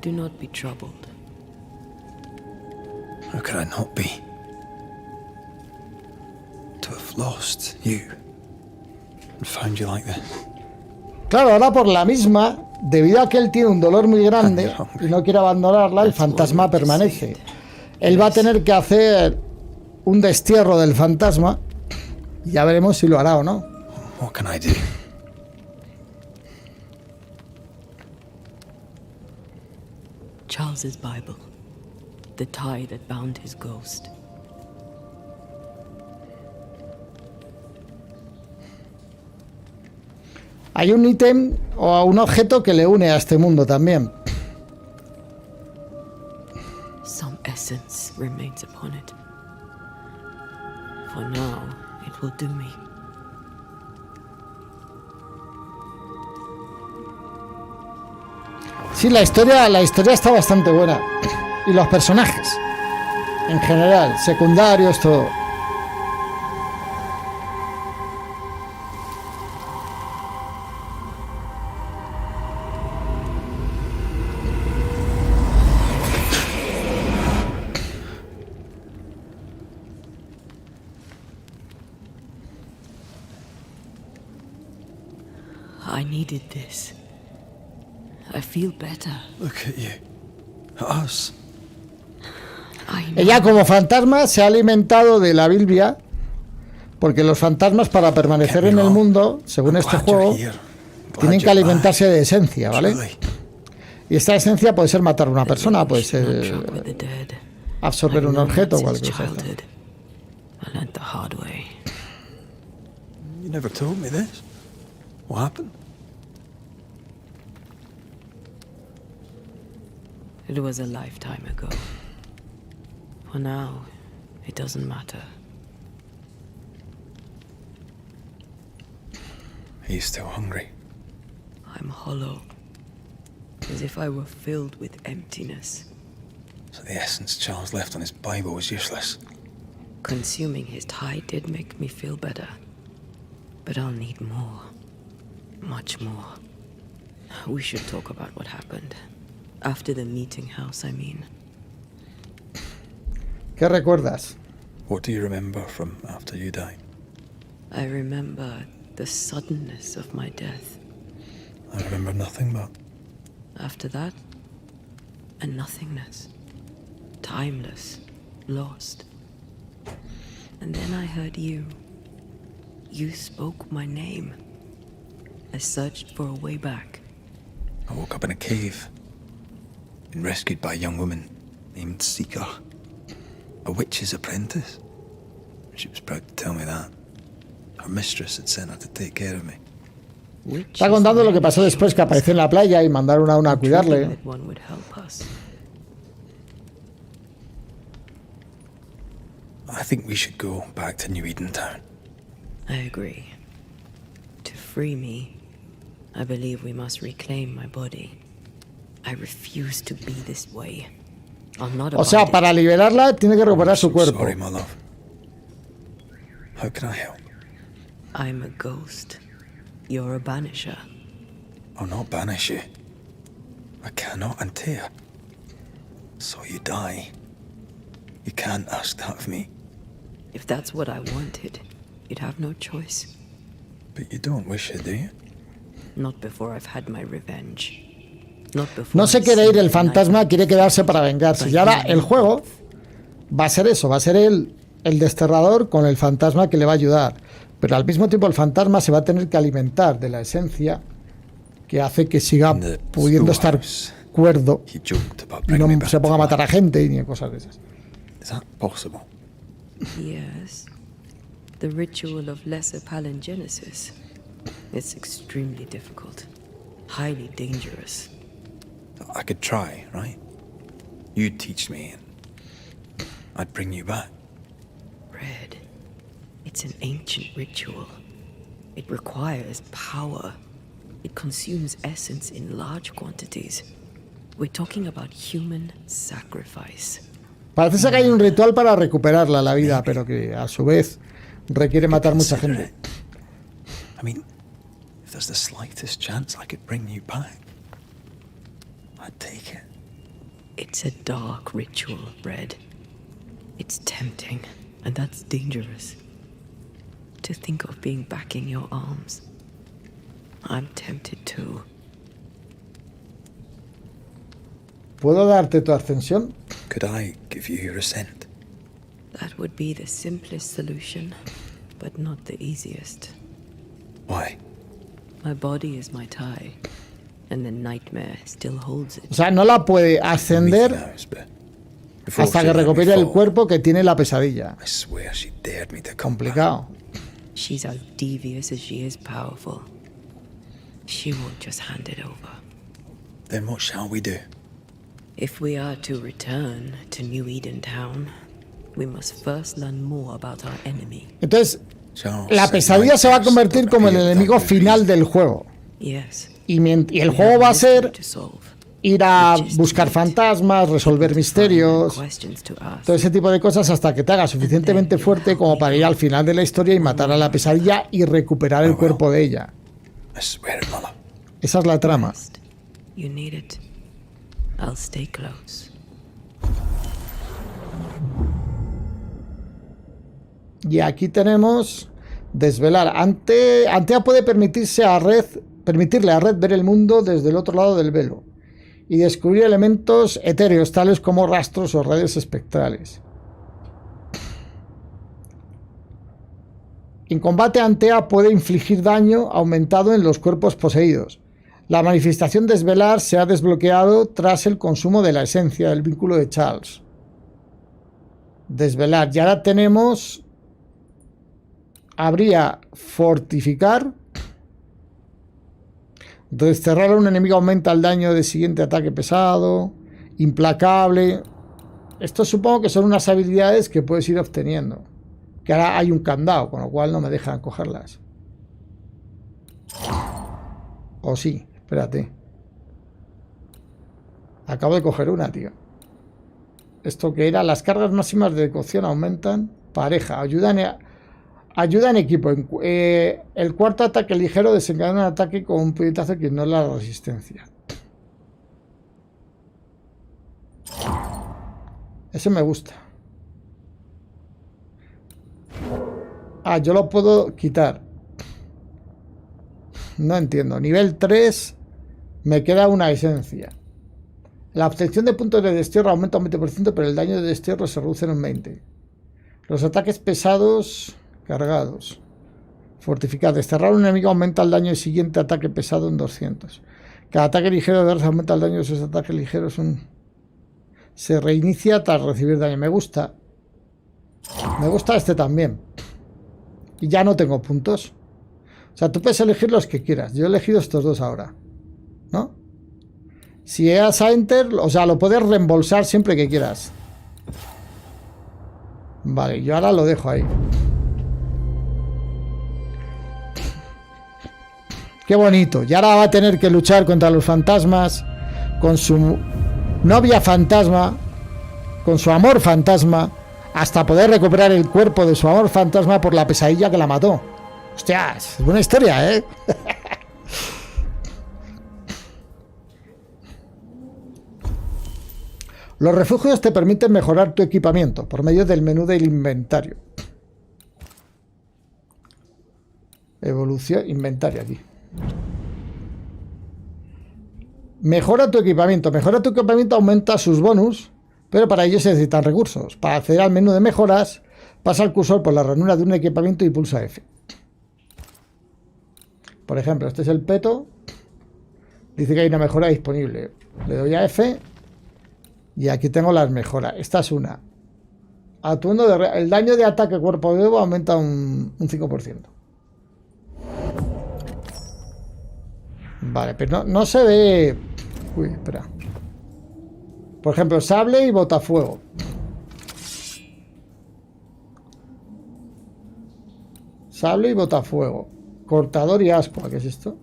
Do not be troubled. How could I not be? To have lost you and found you like this. Claro, ahora por la misma, debido a que él tiene un dolor muy grande y no quiere abandonarla, el fantasma permanece. Él va a tener que hacer un destierro del fantasma y ya veremos si lo hará o no. What can I do? Charles's Bible. The tie that bound his ghost. Hay un ítem o un objeto que le une a este mundo también. Some essence remains upon it. For now, it will do me. Sí, la historia está bastante buena. Y los personajes, en general, secundarios, todo. I needed this. I feel better. Look at you. At us. Ella como fantasma se ha alimentado de la Biblia, porque los fantasmas para permanecer en el mundo, según este juego, tienen que alimentarse de esencia, ¿vale? Y esta esencia puede ser matar a una persona, puede ser absorber un objeto o cualquier cosa. You never told me this. What happened? It was a lifetime ago. For now, it doesn't matter. Are you still hungry? I'm hollow, as if I were filled with emptiness. So the essence Charles left on his Bible was useless. Consuming his tide did make me feel better. But I'll need more. Much more. We should talk about what happened. After the meeting house, I mean. ¿Qué recuerdas? What do you remember from after you died? I remember the suddenness of my death. I remember nothing but... After that, a nothingness. Timeless. Lost. And then I heard you. You spoke my name. I searched for a way back. I woke up in a cave. Been rescued by a young woman named Seeker. A witch's apprentice. She was proud to tell me that. Her mistress had sent her to take care of me. Está contando lo que pasó después, que apareció en la playa y mandaron a una a cuidarle. I think we should go back to New Eden Town. I agree. To free me, I believe we must reclaim my body. I refuse to be this way. I'll not O sea, para liberarla tiene que recuperar su cuerpo. Sorry, my love. How can I help? I'm a ghost. You're a banisher. I'll not banish you. I cannot Antea. So you die. You can't ask that of me. If that's what I wanted, you'd have no choice. But you don't wish it, do you? Not before I've had my revenge. No se quiere ir el fantasma, quiere quedarse para vengarse. Y ahora el juego va a ser eso, va a ser el desterrador con el fantasma que le va a ayudar. Pero al mismo tiempo el fantasma se va a tener que alimentar de la esencia que hace que siga pudiendo estar cuerdo y no se ponga a matar a gente ni cosas de esas. Is that possible? Yes. The ritual of lesser palingenesis. It's extremely difficult. Highly dangerous. I could try, right? You'd teach me and I'd bring you back. Red. It's an ancient ritual. It requires power. It consumes essence in large quantities. We're talking about human sacrifice. Parece ser que hay un ritual para recuperarla la vida, pero que a su vez requiere matar mucha gente. I mean, if there's the slightest chance I could bring you back, I'd take it. It's a dark ritual, Red. It's tempting, and that's dangerous. To think of being back in your arms. I'm tempted too. ¿Puedo darte tu ascensión? Could I give you your ascent? That would be the simplest solution, but not the easiest. Why? My body is my tie, and the nightmare still holds it. O sea, no la puede ascender hasta que recupere el cuerpo que tiene la pesadilla. I swear she dared me to Complicado. She's as devious as she is powerful. She won't just hand it over. Then what shall we do? If we are to return to New Eden Town, we must first learn more about our enemy. Entonces, la pesadilla se va a convertir como el enemigo final del juego. Yes. Y el juego va a ser ir a buscar fantasmas, resolver misterios, todo ese tipo de cosas hasta que te haga suficientemente fuerte como para ir al final de la historia y matar a la pesadilla y recuperar el cuerpo de ella. Esa es la trama. You need it. I'll stay close. Y aquí tenemos desvelar. Antea puede permitirle a Red ver el mundo desde el otro lado del velo y descubrir elementos etéreos tales como rastros o redes espectrales. En combate, Antea puede infligir daño aumentado en los cuerpos poseídos. La manifestación desvelar se ha desbloqueado tras el consumo de la esencia del vínculo de Charles. Desvelar. Y ahora tenemos habría fortificar. Desterrar a un enemigo aumenta el daño de siguiente ataque pesado. Implacable. Esto supongo que son unas habilidades que puedes ir obteniendo. Que ahora hay un candado, con lo cual no me dejan cogerlas. O sí, espérate. Acabo de coger una, tío. Esto que era, las cargas máximas de cocción aumentan. Pareja, ayuda en equipo. El cuarto ataque ligero desencadena un ataque con un puñetazo que no es la resistencia. Ese me gusta. Ah, yo lo puedo quitar. No entiendo. Nivel 3 me queda una esencia. La obtención de puntos de destierro aumenta un 20%, pero el daño de destierro se reduce en un 20%. Los ataques pesados cargados. Fortificar. Desterrar a un enemigo aumenta el daño del siguiente ataque pesado en 200. Cada ataque ligero de Earth aumenta el daño de sus ataques ligeros. Se reinicia tras recibir daño. Me gusta. Me gusta este también. Y ya no tengo puntos. O sea, tú puedes elegir los que quieras. Yo he elegido estos dos ahora. ¿No? Si das a Enter, o sea, lo puedes reembolsar siempre que quieras. Vale, yo ahora lo dejo ahí. Qué bonito. Y ahora va a tener que luchar contra los fantasmas. Con su novia fantasma. Con su amor fantasma. Hasta poder recuperar el cuerpo de su amor fantasma por la pesadilla que la mató. Hostias, es buena historia, ¿eh? Los refugios te permiten mejorar tu equipamiento por medio del menú del inventario. Evolución, inventario aquí. Mejora tu equipamiento. Mejora tu equipamiento aumenta sus bonus, pero para ello se necesitan recursos. Para acceder al menú de mejoras, pasa el cursor por la ranura de un equipamiento y pulsa F. Por ejemplo, este es el peto. Dice que hay una mejora disponible. Le doy a F. Y aquí tengo las mejoras. Esta es una. Atuendo de el daño de ataque cuerpo nuevo aumenta un 5%. Vale, pero no se ve... Uy, espera. Por ejemplo, sable y botafuego. Sable y botafuego. Cortador y ascua. ¿Qué es esto?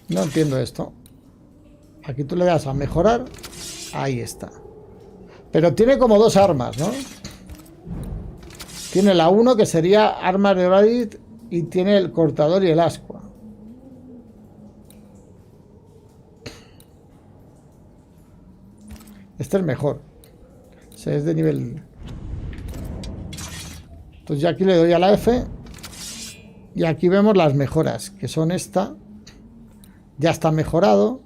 No entiendo esto. Aquí tú le das a mejorar. Ahí está. Pero tiene como dos armas, ¿no? Tiene la 1 que sería armas de Reddit y tiene el cortador y el ascua. Este es mejor. Ese es de nivel... Entonces ya aquí le doy a la F. Y aquí vemos las mejoras, que son esta. Ya está mejorado.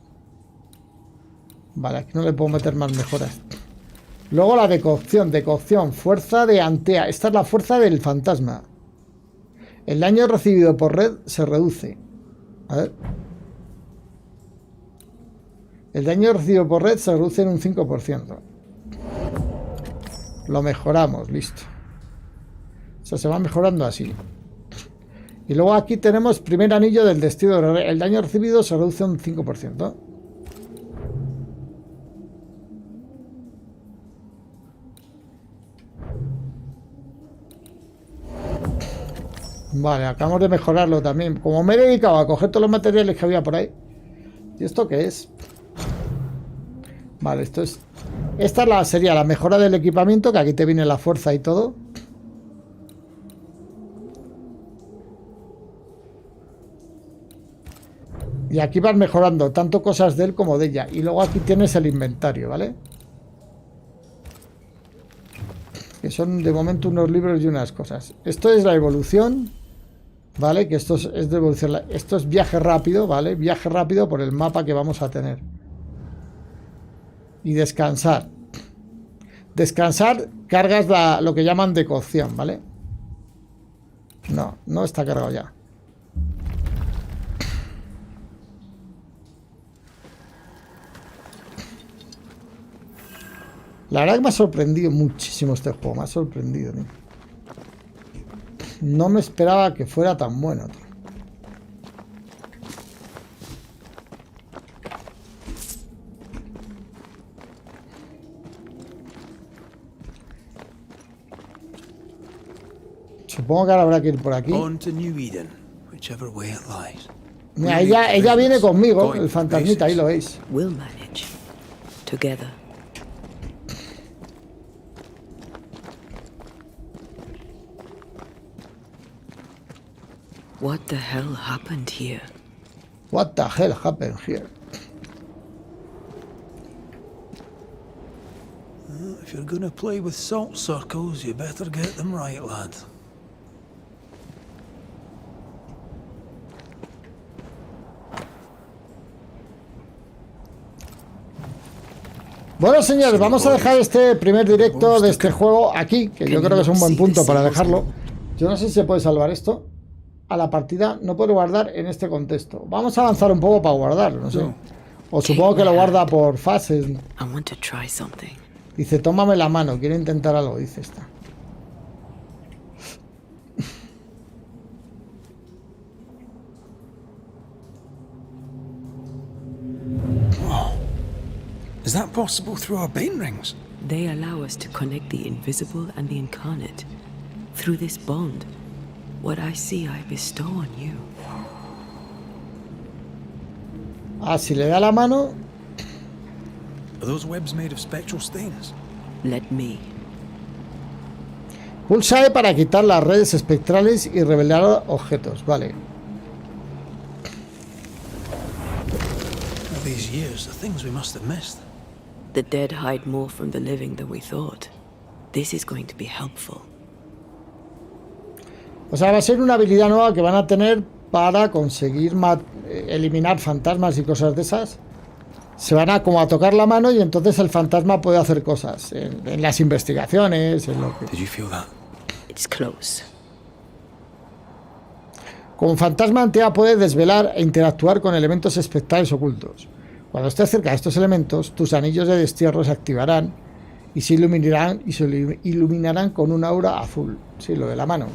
Vale, aquí no le puedo meter más mejoras. Luego la decocción. Decocción, fuerza de Antea. Esta es la fuerza del fantasma. El daño recibido por red se reduce. A ver. El daño recibido por red se reduce en un 5%. Lo mejoramos, listo. O sea, se va mejorando así. Y luego aquí tenemos primer anillo del destino. El daño recibido se reduce un 5%. Vale, acabamos de mejorarlo también. Como me he dedicado a coger todos los materiales que había por ahí. ¿Y esto qué es? Vale, esto es... Esta sería la mejora del equipamiento, que aquí te viene la fuerza y todo. Y aquí vas mejorando tanto cosas de él como de ella. Y luego aquí tienes el inventario, ¿vale? Que son de momento unos libros y unas cosas. Esto es la evolución, ¿vale? Que esto es de evolución. Esto es viaje rápido, ¿vale? Viaje rápido por el mapa que vamos a tener. Y descansar. Descansar, cargas lo que llaman decocción, ¿vale? No está cargado ya. La verdad que me ha sorprendido muchísimo este juego. Me ha sorprendido, tío. No me esperaba que fuera tan bueno, tío. Supongo que ahora habrá que ir por aquí. Mira, ella viene conmigo, el fantasmita, ahí lo veis. We'll manage. Together. What the hell happened here? What the hell happened here? If you're gonna play with salt circles, you better get them right, lad. Bueno, señores, vamos a dejar este primer directo de este juego aquí, que yo creo que es un buen punto para dejarlo. Yo no sé si se puede salvar esto a la partida. No puedo guardar en este contexto. Vamos a avanzar un poco para guardar, no sé. O supongo que lo guarda por fases. Dice, tómame la mano, quiero intentar algo, dice esta. Is that possible through our bane rings? They allow us to connect the invisible and the incarnate. Through this bond, what I see I bestow on you. Ah, si le da la mano. Are those webs made of spectral stains? Let me. Pulsa E para quitar las redes espectrales y revelar objetos. Vale. All these years, the things we must have missed. The dead hide more from the living than we thought. This is going to be helpful. O sea, va a ser una habilidad nueva que van a tener para conseguir eliminar fantasmas y cosas de esas. Se van a como a tocar la mano y entonces el fantasma puede hacer cosas en las investigaciones, en lo que... Did you feel that? It's close. Como fantasma, Antea puede desvelar e interactuar con elementos espectrales ocultos. Cuando estés cerca de estos elementos, tus anillos de destierro se activarán y se iluminarán con un aura azul. Sí, lo de la mano.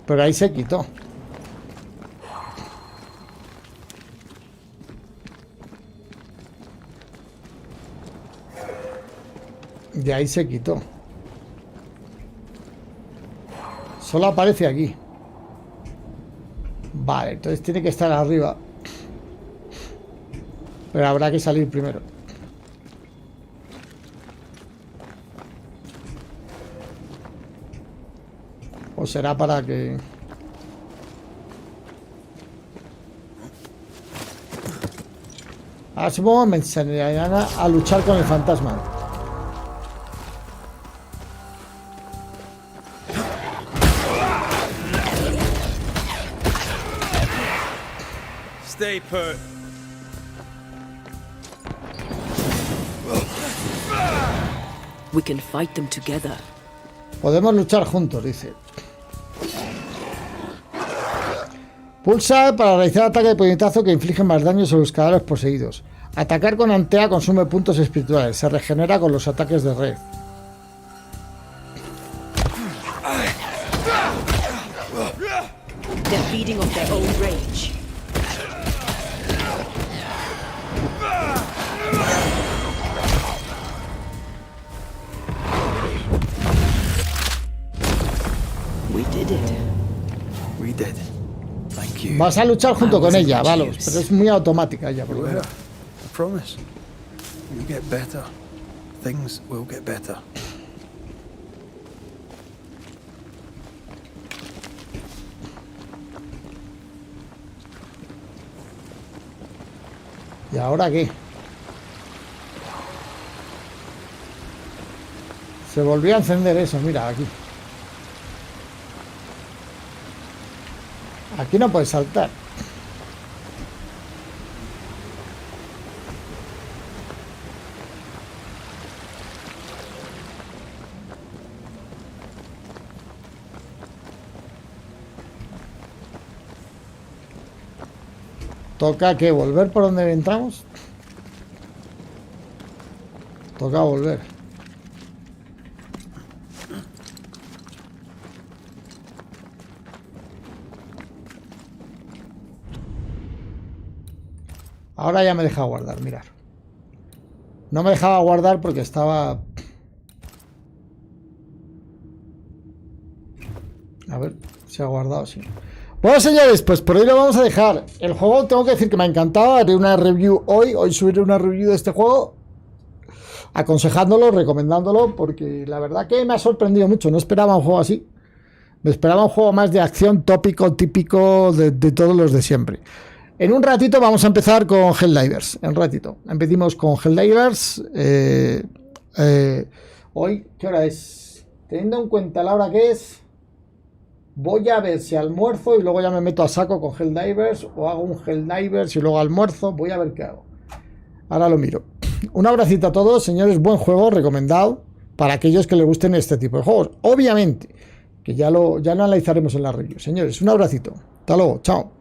Pero ahí se quitó. De ahí se quitó. Solo aparece aquí. Vale, entonces tiene que estar arriba. Pero habrá que salir primero. O será para que... Ahora supongo que me enseñarán a luchar con el fantasma. Stay put. We can fight them together. Podemos luchar juntos, dice. Pulsa para realizar ataque de puñetazo que inflige más daño sobre los cadáveres poseídos. Atacar con Antea consume puntos espirituales. Se regenera con los ataques de red. They're feeding off their own rage. We did it. We did. Thank you. Vas a luchar junto con ella, Valos, pero es muy automática ella. Por lo menos. I promise. You'll get better. Things will get better. ¿Y ahora qué? Se volvió a encender eso, mira, aquí. Aquí no puedes saltar. ¿Toca qué? ¿Volver por donde entramos? Toca volver. Ahora ya me deja guardar, mirad. No me dejaba guardar porque estaba... A ver, se ha guardado, sí. Bueno, señores, pues por hoy lo vamos a dejar. El juego, tengo que decir que me ha encantado. Haré una review hoy. Hoy subiré una review de este juego. Aconsejándolo, recomendándolo, porque la verdad que me ha sorprendido mucho. No esperaba un juego así. Me esperaba un juego más de acción tópico, típico de todos los de siempre. En un ratito vamos a empezar con Helldivers. En un ratito. Empezamos con Helldivers. Hoy, ¿qué hora es? Teniendo en cuenta la hora que es, voy a ver si almuerzo y luego ya me meto a saco con Helldivers, o hago un Helldivers y luego almuerzo. Voy a ver qué hago. Ahora lo miro. Un abracito a todos, señores. Buen juego, recomendado para aquellos que les gusten este tipo de juegos. Obviamente, que ya lo analizaremos en la review. Señores, un abracito. Hasta luego. Chao.